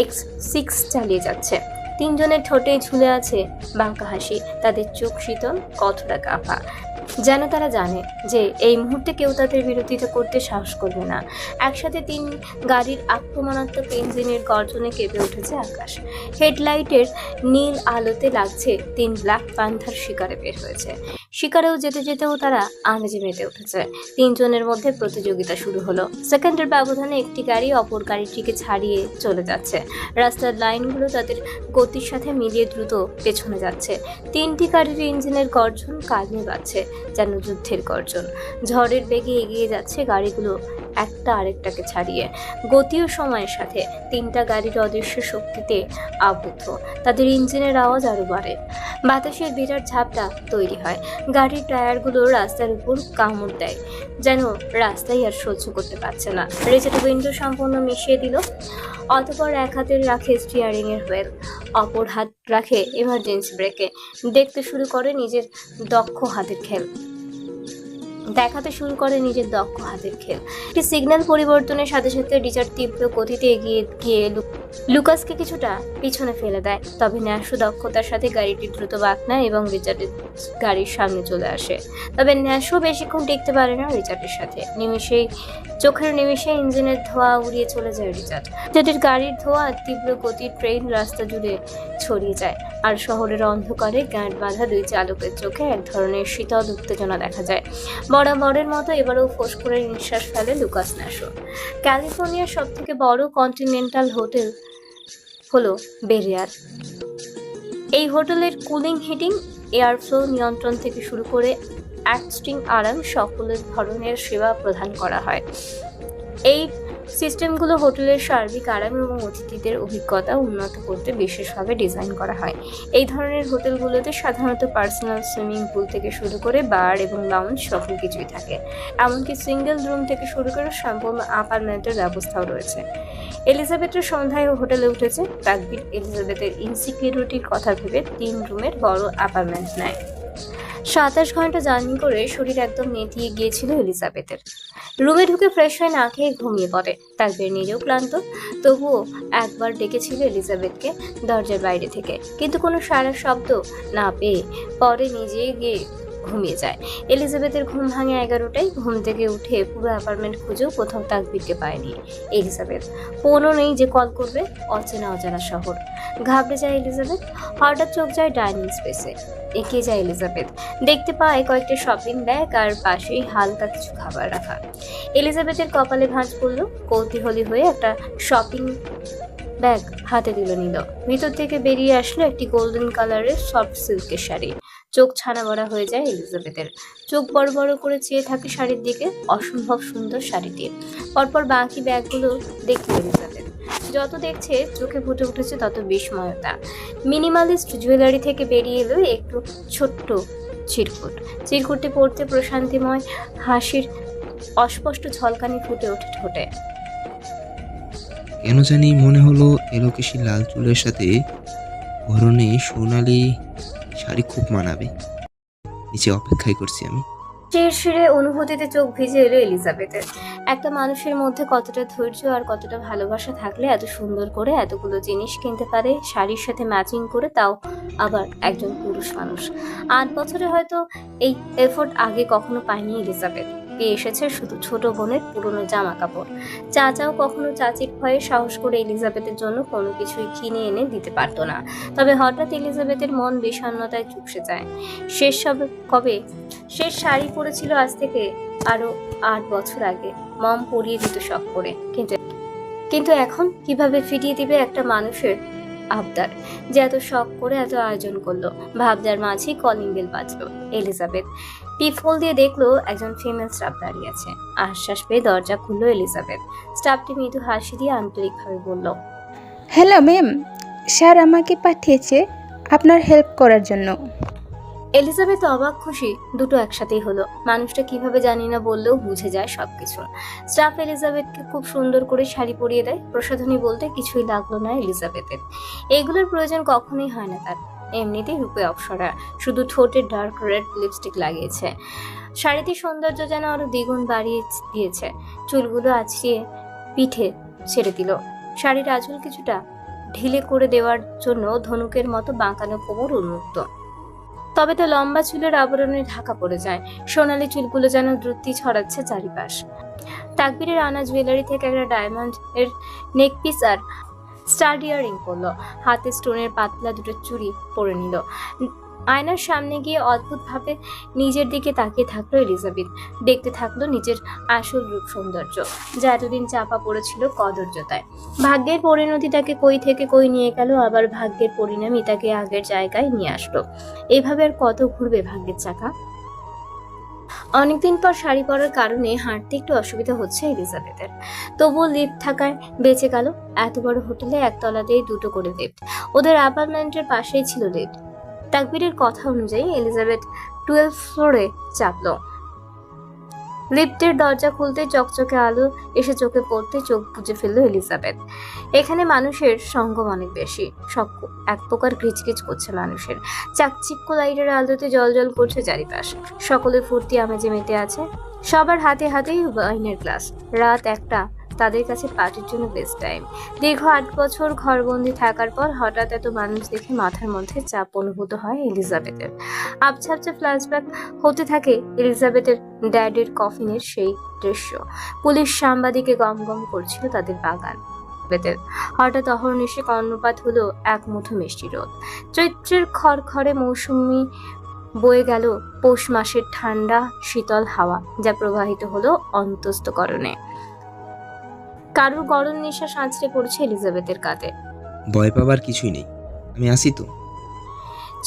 X6 চালিয়ে যাচ্ছে। তিনজনের ঠোঁটে ঝুলে আছে বাঁকা হাসি। তাদের চোখ শীতল, কতটা কাঁপা, যেন তারা জানে যে এই মুহূর্তে কেউ তাদের বিরোধিতা করতে সাহস করবে না। একসাথে তিন গাড়ির আক্রমণাত্মক ইঞ্জিনের গর্জনে কেঁপে উঠেছে আকাশ। হেডলাইটের নীল আলোতে লাগছে তিন ব্ল্যাক প্যান্থার শিকারে বের হয়েছে। শিকারেও যেতে যেতেও তারা আমেজে মেতে উঠেছে। তিনজনের মধ্যে প্রতিযোগিতা শুরু হলো। সেকেন্ডের ব্যবধানে একটি গাড়ি অপর গাড়িটিকে ছাড়িয়ে চলে যাচ্ছে। রাস্তার লাইনগুলো তাদের গতির সাথে মিলিয়ে দ্রুত পেছনে যাচ্ছে। তিনটি গাড়ির ইঞ্জিনের গর্জন কানে বাজছে, যেন যুদ্ধের গর্জন। ঝড়ের বেগে এগিয়ে যাচ্ছে গাড়িগুলো একটা আরেকটাকে ছাড়িয়ে। গতি ও সময়ের সাথে তিনটা গাড়ির অদৃশ্য শক্তিতে আবদ্ধ। তাদের ইঞ্জিনের আওয়াজ আরো বাড়ে। বাতাসের বিরাট ঝাপটা তৈরি হয়। গাড়ির টায়ারগুলো রাস্তার উপর কামড় দেয়, যেন রাস্তায় আর সহ্য করতে পারছে না। রিচার্ড উইন্ডো সম্পূর্ণ মিশিয়ে দিল। অতঃপর এক হাতে রাখে স্টিয়ারিং এর হুইল, অপর হাত রাখে এমার্জেন্সি ব্রেকে। দেখাতে শুরু করে নিজের দক্ষ হাতের খেল। একটি সিগন্যাল পরিবর্তনের সাথে সাথে রিচার্ড তীব্র গতিতে এগিয়ে গিয়ে লুকাসকে কিছুটা পিছনে ফেলে দেয়। তবে ন্যাসো দক্ষতার সাথে গাড়িটি দ্রুত বাঁক নেয় এবং রিচার্ডের গাড়ির সামনে চলে আসে। তবে ন্যাসো বেশিক্ষণ টিকতে পারে না রিচার্ডের সাথে। চোখের নিমেষে ইঞ্জিনের ধোঁয়া উড়িয়ে চলে যায় রিচার্ডের গাড়ির ধোঁয়া তীব্র গতির ট্রেন রাস্তা জুড়ে ছড়িয়ে যায়। আর শহরের অন্ধকারে গাঁট বাঁধা দুই চালকের চোখে এক ধরনের শীতল উত্তেজনা দেখা যায়। বরাবরের মতো এবারেও ফোঁস করে নিঃশ্বাস ফেলে লুকাস ন্যাসো। ক্যালিফোর্নিয়ার সব থেকে বড় কন্টিনেন্টাল হোটেল হলো বেরিয়ার। এই হোটেলের কুলিং, হিটিং, এয়ার ফ্লো নিয়ন্ত্রণ থেকে শুরু করে এক্সট্রিম আরাম সকল ধরনের সেবা প্রদান করা হয়। এই সিস্টেমগুলো হোটেলের সার্বিক আরাম এবং অতিথিদের অভিজ্ঞতা উন্নত করতে বিশেষভাবে ডিজাইন করা হয়। এই ধরনের হোটেলগুলোতে সাধারণত পার্সোনাল সুইমিং পুল থেকে শুরু করে বার এবং লাউঞ্জ সকল কিছুই থাকে। এমনকি সিঙ্গেল রুম থেকে শুরু করে সম্পূর্ণ অ্যাপার্টমেন্টের ব্যবস্থাও রয়েছে। এলিজাবেথের সন্ধ্যায় হোটেলে উঠেছে। তাকবির এলিজাবেথের ইনসিকিউরিটির কথা ভেবে 3 রুমের বড় অ্যাপার্টমেন্ট নেয়। 27 ঘন্টা জার্নি করে শরীর একদম নেতিয়ে গিয়েছিল এলিজাবেথের। রুমে ঢুকে ফ্রেশ হয়ে না খেয়ে ঘুমিয়ে পড়ে। তাকবীর নিজেও ক্লান্ত, তবুও একবার ডেকেছিল এলিজাবেথকে দরজার বাইরে থেকে, কিন্তু কোনো সারা শব্দ না পেয়ে পরে নিজে গিয়ে ঘুমিয়ে যায়। এলিজাবেথের ঘুম ভাঙে 11টায়। ঘুম থেকে উঠে পুরো অ্যাপার্টমেন্ট খুঁজেও কোথাও তাকবীরকে পায়নি এলিজাবেথ। ফোনও নেই যে কল করবে। অজানা শহর। ঘাবড়ে যায় এলিজাবেথ। হঠাৎ চোখ যায় ডাইনিং স্পেসে। এগিয়ে যায় এলিজাবেথ। দেখতে পায় কয়েকটা শপিং ব্যাগ আর পাশেই হালকা কিছু খাবার রাখা। এলিজাবেথের কপালে ভাঁজ পড়ল। কৌতূহলী হয়ে একটা শপিং ব্যাগ হাতে তুলে নিল। ভিতর থেকে বেরিয়ে আসলো একটি গোল্ডেন কালারের সফট সিল্কের শাড়ি। চোখ ছানা বড়া হয়ে যায় এলিজাবেথের। চোখ বড় বড় করে চেয়ে থাকে শাড়ির দিকে। অসম্ভব সুন্দর শাড়িটি। পরপর বাকি ব্যাগগুলো দেখল এলিজাবেথ। যত দেখছে চোখে ফুটে উঠেছে তত বিস্ময়তা। মিনিমালিস্ট জুয়েলারি থেকে বেরিয়ে এলো একটু ছোট্ট চিরকুটে পড়তে প্রশান্তিময় হাসির অস্পষ্ট ঝলকানি ফুটে ওঠে ঠোঁটে। কেন জানি মনে হলো এলোকেশি লাল চুলের সাথে গরনে সোনালি শাড়ি খুব মানাবে। নিচে অপেক্ষাই করছি আমি। শিরশিরে অনুভূতিতে চোখ ভিজে এলো এলিজাবেথের। একটা মানুষের মধ্যে কতটা ধৈর্য আর কতটা ভালোবাসা থাকলে এত সুন্দর করে এতগুলো জিনিস কিনতে পারে, শাড়ির সাথে ম্যাচিং করে, তাও আবার একজন পুরুষ মানুষ। 8 বছরে হয়তো এই এফোর্ট আগে কখনো পায়নি এলিজাবেথ। পেয়ে এসেছে শুধু ছোট বোনের পুরনো জামা কাপড়। চাচাও কখনো চাচির ভয়ে সাহস করে এলিজাবেথের জন্য কোনো কিছুই কিনে এনে দিতে পারতো না। তবে হঠাৎ এলিজাবেথের মন বিষণ্ণতায় চুপসে যায়। শেষ শাড়ি পরেছিল আজ থেকে আরো 8 বছর আগে। মম পরিয়ে দিত শখ করে, কিন্তু এখন কিভাবে ফিরিয়ে দিবে একটা মানুষের আবদার যে এত শখ করে এত আয়োজন করলো। ভাবনার মাঝেই কলিং বেল বাজলো। এলিজাবেথ পিফল দিয়ে দেখলো একজন ফিমেল স্টাফ দাঁড়িয়ে আছে। আশ্বাস পেয়ে দরজা খুললো এলিজাবেথ। স্টাফটি মৃদু হাসি দিয়ে আন্তরিকভাবে বলল, হ্যালো ম্যাম, স্যার আমাকে পাঠিয়েছে আপনার হেল্প করার জন্য। এলিজাবেথ অবাক খুশি দুটো একসাথেই হলো। মানুষটা কিভাবে জানি না বললেও বুঝে যায় সবকিছু। স্টাফ এলিজাবেথকে খুব সুন্দর করে শাড়ি পরিয়ে দেয়। প্রসাধনী বলতে কিছুই লাগলো না এলিজাবেথের। এইগুলোর প্রয়োজন কখনোই হয় না তার। এমনিতেই রূপে অপসরা, শুধু ঠোঁটে ডার্ক রেড লিপস্টিক লাগিয়েছে। শাড়িতে সৌন্দর্য যেন আরো দ্বিগুণ বাড়িয়ে দিয়েছে। চুলগুলো আছড়িয়ে পিঠে ছেড়ে দিল। শাড়ির আঁচল কিছুটা ঢিলে করে দেওয়ার জন্য ধনুকের মতো বাঁকানো কোমর উন্মুক্ত। তবে তো লম্বা চুলের আবরণে ঢাকা পড়ে যায়। সোনালি চুলগুলো যেন দ্রুতি ছড়াচ্ছে চারিপাশ। তাকবীরের আনা জুয়েলারি থেকে একটা ডায়মন্ড এর নেকপিস আর স্টাড ইয়ারিং পরলো। হাতে স্টোনের পাতলা দুটো চুড়ি পরে নিল। আয়নার সামনে গিয়ে অদ্ভুতভাবে নিজের দিকে তাকিয়ে থাকলো এলিজাবেথ। দেখতে থাকলো নিজের আসল রূপ সৌন্দর্য, যা এতদিন চাপা পড়েছিল কদর্যতায়। ভাগ্যের পরিণতি তাকে কই থেকে কই নিয়ে গেল, আবার ভাগ্যের পরিণামই তাকে আগের জায়গায় নিয়ে আসলো। এইভাবে আর কত ঘুরবে ভাগ্যের চাকা? অনেকদিন পর শাড়ি পরার কারণে হাঁটতে একটু অসুবিধা হচ্ছে এলিজাবেথের। তবুও লিফট থাকায় বেঁচে গেল। এত বড় হোটেলে একতলাতেই দুটো করে লিফট। ওদের অ্যাপার্টমেন্টের পাশেই ছিল লিফট। তাকবীরের কথা অনুযায়ী এলিজাবেথ 12 ফ্লোরে চাপলো। লিফটের দরজা খুলতে চকচকে আলো এসে চোখে পড়তে চোখ বুজে ফেললো এলিজাবেথ। এখানে মানুষের সঙ্গম অনেক বেশি। সব এক প্রকার ঘিচকিচ করছে মানুষের। চাকচিক্য লাইটের আলোতে জলজল করছে চারিপাশ। সকলে ফুর্তি আমেজে মেতে আছে। সবার হাতে হাতেই ওয়াইনের গ্লাস। রাত 1টা তাদের কাছে পার্টির জন্য বেস্ট টাইম। দীর্ঘ 8 বছর ঘরবন্দি থাকার পর হঠাৎ এত মানুষ দেখে মাথার মধ্যে চাপ অনুভূত হয় এলিজাবেথের। আবছা আবছা ফ্ল্যাশব্যাক হতে থাকে এলিজাবেথের ড্যাডির কফিনের সেই দৃশ্য। পুলিশ সাংবাদিকে গম গম করছিল তাদের বাগান। হঠাৎ অহর্নিশে কর্ণপাত হলো এক মুঠো মিষ্টি রোদ। চৈত্রের খড়খড়ে মৌসুমি বয়ে গেল পৌষ মাসের ঠান্ডা শীতল হাওয়া, যা প্রবাহিত হলো অন্তস্তকরণে। কারুর গরম নিঃশ্বাস আঁচড়ে পড়ছে এলিজাবেথের কাঁধে। ভয় পাবার কিছুই নেই, আমি আসি তো।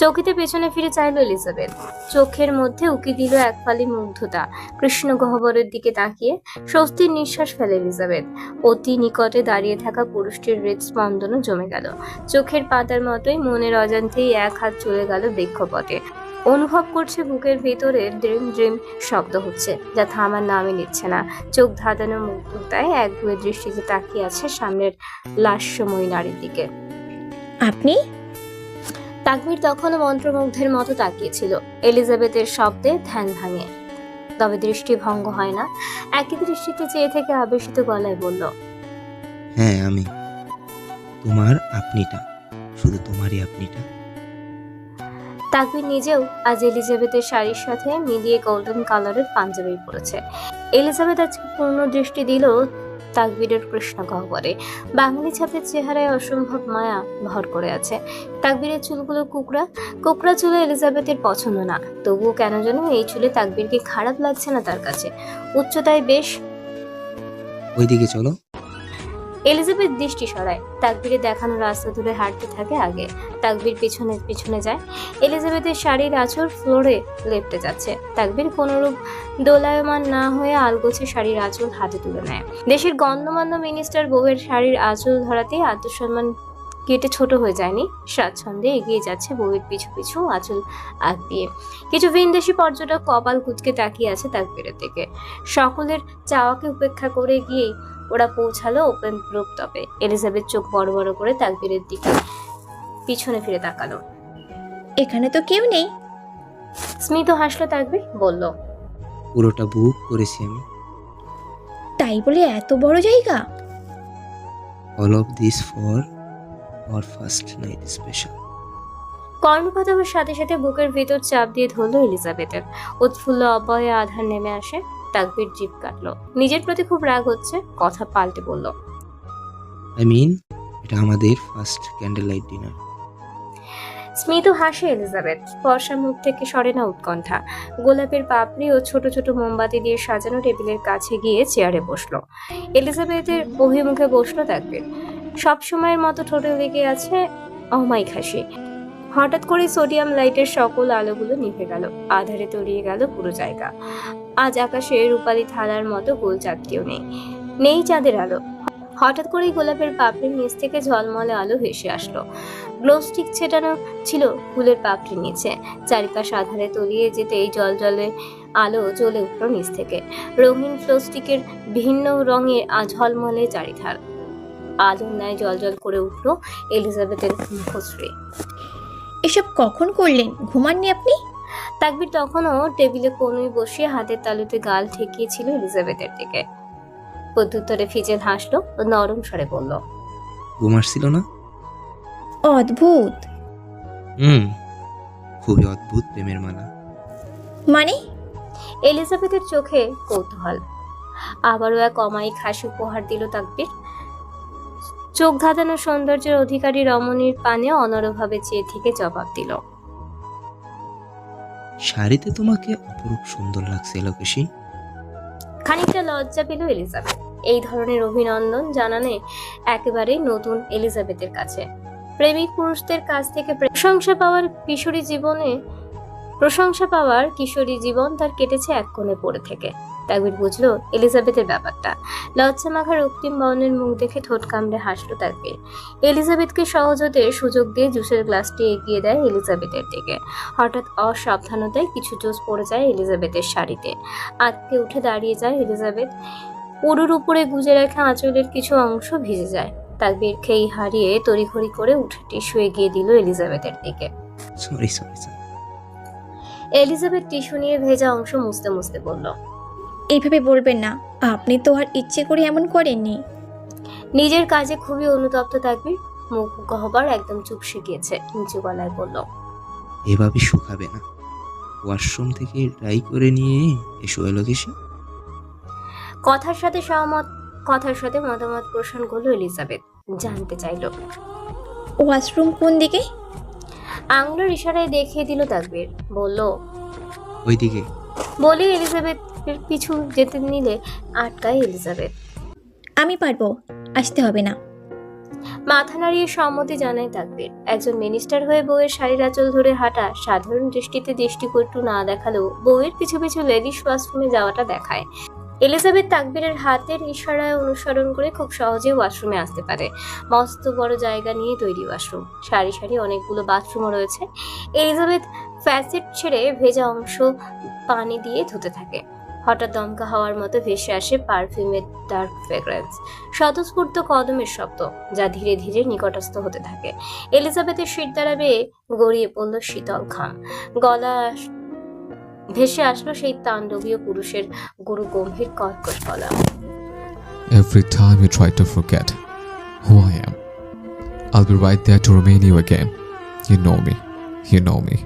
চৌকিতে পেছনে ফিরে চাইলো এলিজাবেথ। চোখের মধ্যে উকি দিল এক ফালি মুগ্ধতা। কৃষ্ণ গহ্বরের দিকে তাকিয়ে স্বস্তির নিঃশ্বাস ফেলে এলিজাবেথ। অতি নিকটে দাঁড়িয়ে থাকা পুরুষটির হৃদস্পন্দনও জমে গেল। চোখের পাতার মতোই মনের অজান্তেই এক হাত চলে গেল বৃক্ষপথে। অনুভব করছে বুকের ভেতরে ড্রিম ড্রিম শব্দ হচ্ছে, যা থামার নামই নিচ্ছে না। চোখ ধাঁধানো মুগ্ধতায় একগুঁয়ে দৃষ্টিতে তাকিয়ে আছে সামনের লাস্যময়ী নারীর দিকে। আপনি? তাকবীর তখনও মন্ত্রমুগ্ধের মতো তাকিয়েছিল। এলিজাবেথের শব্দে ধ্যান ভাঙে, তবে দৃষ্টি ভঙ্গ হয় না। একই দৃষ্টিতে চেয়ে থেকে আবেশিত গলায় বলল, হ্যাঁ আমি। তোমার আপনিটা, শুধু তোমারই আপনিটা। তাকবীর নিজেও আজ এলিজাবেথের শাড়ির সাথে মিলিয়ে গোল্ডেন কালারের পাঞ্জাবি পরেছে। এলিজাবেথ আজকে পূর্ণ দৃষ্টি দিল তাকবীরের কৃষ্ণ গহ্বরে। বাঙালি ছাপের চেহারায় অসম্ভব মায়া ভর করে আছে। তাকবীরের চুলগুলো কুকড়া কুকড়া চুলে এলিজাবেথের পছন্দ না, তবুও কেন যেন এই চুলে তাকবীরকে খারাপ লাগছে না তার কাছে। উচ্চতায় বেশ। ওইদিকে চলো। এলিজাবেথ দৃষ্টি সরায়। তাকবীরের দেখানো রাস্তা ধরে হাঁটতে থাকে আগে। তাকবীর পিছনে পিছনে যায়। এলিজাবেথের শাড়ির আঁচল ফ্লোরে লেপটে যাচ্ছে। তাকবীর কোনরূপ দোলায়মান না হয়ে আলগোছে শাড়ির আঁচল হাতে তুলে নেয়। দেশের গণ্যমান্য মিনিস্টার বউয়ের শাড়ির আঁচল ধরাতেই আত্মসম্মান কেটে ছোট হয়ে যায়নি। স্বাচ্ছন্দ্যে এগিয়ে যাচ্ছে বউয়ের পিছু পিছু আঁচল আগ দিয়ে। কিছু ভিনদেশি পর্যটক কপাল কুঁচকে তাকিয়ে আছে তাকবীরের দিকে। সকলের চাওয়াকে উপেক্ষা করে গিয়েই ওরা পৌঁছালো ওপেন রুফটপে। এলিজাবেথ চোখ বড় বড় করে তাকবীরের দিকে পিছনে ফিরে তাকালো। এখানে তো কেউ নেই। স্মিত হাসলো তাকবীর, বলল, পুরোটা বুক করেছি আমি। তাই বলে এত বড় জায়গা? All of this for our first night special. কর্ণপাত হওয়ার সাথে সাথে বুকের ভেতর চাপ দিয়ে ধরলো এলিজাবেথের। উৎফুল্ল অবয়ে আধার নেমে আসে। তাকবীর জিভ কাটলো। নিজের প্রতি খুব রাগ হচ্ছে, কথা পাল্টে বলল, আই মিন, এটা আমাদের ফার্স্ট ক্যান্ডেল লাইট ডিনার। স্মিত হাসে এলিজাবেথ। স্পর্শা মুখ থেকে সরে না উৎকণ্ঠা। গোলাপের পাপড়ি ও ছোট ছোট মোমবাতি দিয়ে সাজানো টেবিলের কাছে গিয়ে চেয়ারে বসলো। এলিজাবেথের অভিমুখে বসলো তাকবীর। সব সময়ের মতো ঠোঁটে লেগে আছে অমায়িক হাসি। হঠাৎ করে সোডিয়াম লাইটের সকল আলোগুলো নিভে গেল, আধারে তলিয়ে গেল পুরো জায়গা। আজ আকাশে রূপালি থালার মতো গোল চাঁদটিও নেই, নেই চাঁদের আলো। হঠাৎ করেই গোলাপের পাপড়ির নিচ থেকে ঝলমলে আলো ভেসে আসলো। গ্লো স্টিক ছেটানো ছিল ফুলের পাপড়ির নিচে, চারিপাশ আধারে তলিয়ে যেতেই জলে আলো জ্বলে উঠল নিচ থেকে। রঙিন গ্লো স্টিকের ভিন্ন রঙের ঝলমলে চারিধার আলোর ন্যায় জল করে উঠল এলিজাবেথের মুখশ্রী। এসব কখন করলেন? ঘুমাননি আপনি? তাকবীর তখনও টেবিলে কোণে বসিয়ে হাতের তালুতে গাল ঠেকিয়েছিল এলিজাবেথের দিকে। প্রত্যুত্তরে ফিজেল হাসলো ও নরম স্বরে বলল, ঘুম আসছিল না? অদ্ভুত। খুবই অদ্ভুত প্রেমের মালা। মানে? এলিজাবেথের চোখে কৌতূহল। আবারও এক অমায়িক হাসি উপহার দিল তাকবীর। চোখ ধাঁধানো সৌন্দর্যের অধিকারী রমণীর পানে অনড়ভাবে চেয়ে থেকে জবাব দিল, শাড়িতে তোমাকে অপরূপ সুন্দর লাগছে এলোকেশী। খানিকটা লজ্জা পেল এলিজাবেথ। এই ধরনের অভিনন্দন জানানে একেবারেই নতুন এলিজাবেথের কাছে। প্রেমিক পুরুষদের কাছ থেকে প্রশংসা পাওয়ার কিশোরী জীবন তার কেটেছে এক কোণে পড়ে থেকে। তাকবীর বুঝলো এলিজাবেথের ব্যাপারটা। লজ্জা মাখা রক্তিম বর্ণের মুখ দেখে ঠোঁট কামড়ে হাসলো তাকবীর। এলিজাবেথকে সহজ হতে সুযোগ দিয়ে জুসের গ্লাসটি এগিয়ে দেয় এলিজাবেথের দিকে। হঠাৎ অসাবধানতায় কিছু জুস পড়ে যায় এলিজাবেথের শাড়িতে। আটকে উঠে দাঁড়িয়ে যায় এলিজাবেথ। উড়ুর উপরে গুজে রাখা আঁচলের কিছু অংশ ভিজে যায়। তাকবীর খেই হারিয়ে তড়িঘড়ি করে উঠে টিস্যু এগিয়ে দিল এলিজাবেথের দিকে। সরি। এলিজাবেথ টিস্যু নিয়ে ভেজা অংশ মুছতে মুছতে বলল, এইভাবে বলবেন না, আপনি তো আর ইচ্ছে করে এমন করেননি। নিজের কাজে খুবই অনুতপ্ত তাকবীর। মুখ গহ্বর একদম চুপসে গিয়েছে। নিচু গলায় বলল, এভাবে শুকাবে না। ওয়াশরুম থেকে ড্রাই করে নিয়ে এসো এলোকেশী। কথার সাথে মতামত পোষণ করলো এলিজাবেথ। জানতে চাইল, ওয়াশরুম কোন দিকে? আঙুলের ইশারায় দেখিয়ে দিল তাকবীর। বলল, ওইদিকে। বলে এলিজাবেথের পিছু যেতে নিলে আটকায় এলিজাবেথ। আমি পারবো, আসতে হবে না। মাথা নাড়িয়ে সম্মতি জানায় তাকবীর। একজন মিনিস্টার হয়ে বউয়ের শাড়ির আঁচল ধরে হাঁটা সাধারণ দৃষ্টিতে দৃষ্টিকটু না দেখালেও বউয়ের পিছু পিছু লেডিস ওয়াশরুমে যাওয়াটা দেখায়। এলিজাবেথ তাকবীরের হাতের ইশারায় অনুসরণ করে খুব সহজে ওয়াশরুমে আসতে পারে। মস্ত বড় জায়গা নিয়ে তৈরি ওয়াশরুম। সারি সারি অনেকগুলো বাথরুমও রয়েছে। এলিজাবেথ ফ্যাসেট ছেড়ে ভেজা অংশ পানি দিয়ে ধুতে থাকে। হঠাৎ দমকা হওয়ার মতো ভেসে আসে পারফিউমের ডার্ক ফ্রেগ্রেন্স, স্বতঃস্ফূর্ত কদমের শব্দ, যা ধীরে ধীরে নিকটস্থ হতে থাকে। এলিজাবেথের শির দ্বারা বেয়ে গড়িয়ে পড়ল শীতল ঘাম। গলা ভেসে আসলো সেই তাণ্ডবীয় পুরুষের গুরু গম্ভীর কর্কশ গলা। Every time you try to forget who I am, I'll be right there to remain you again. You know me.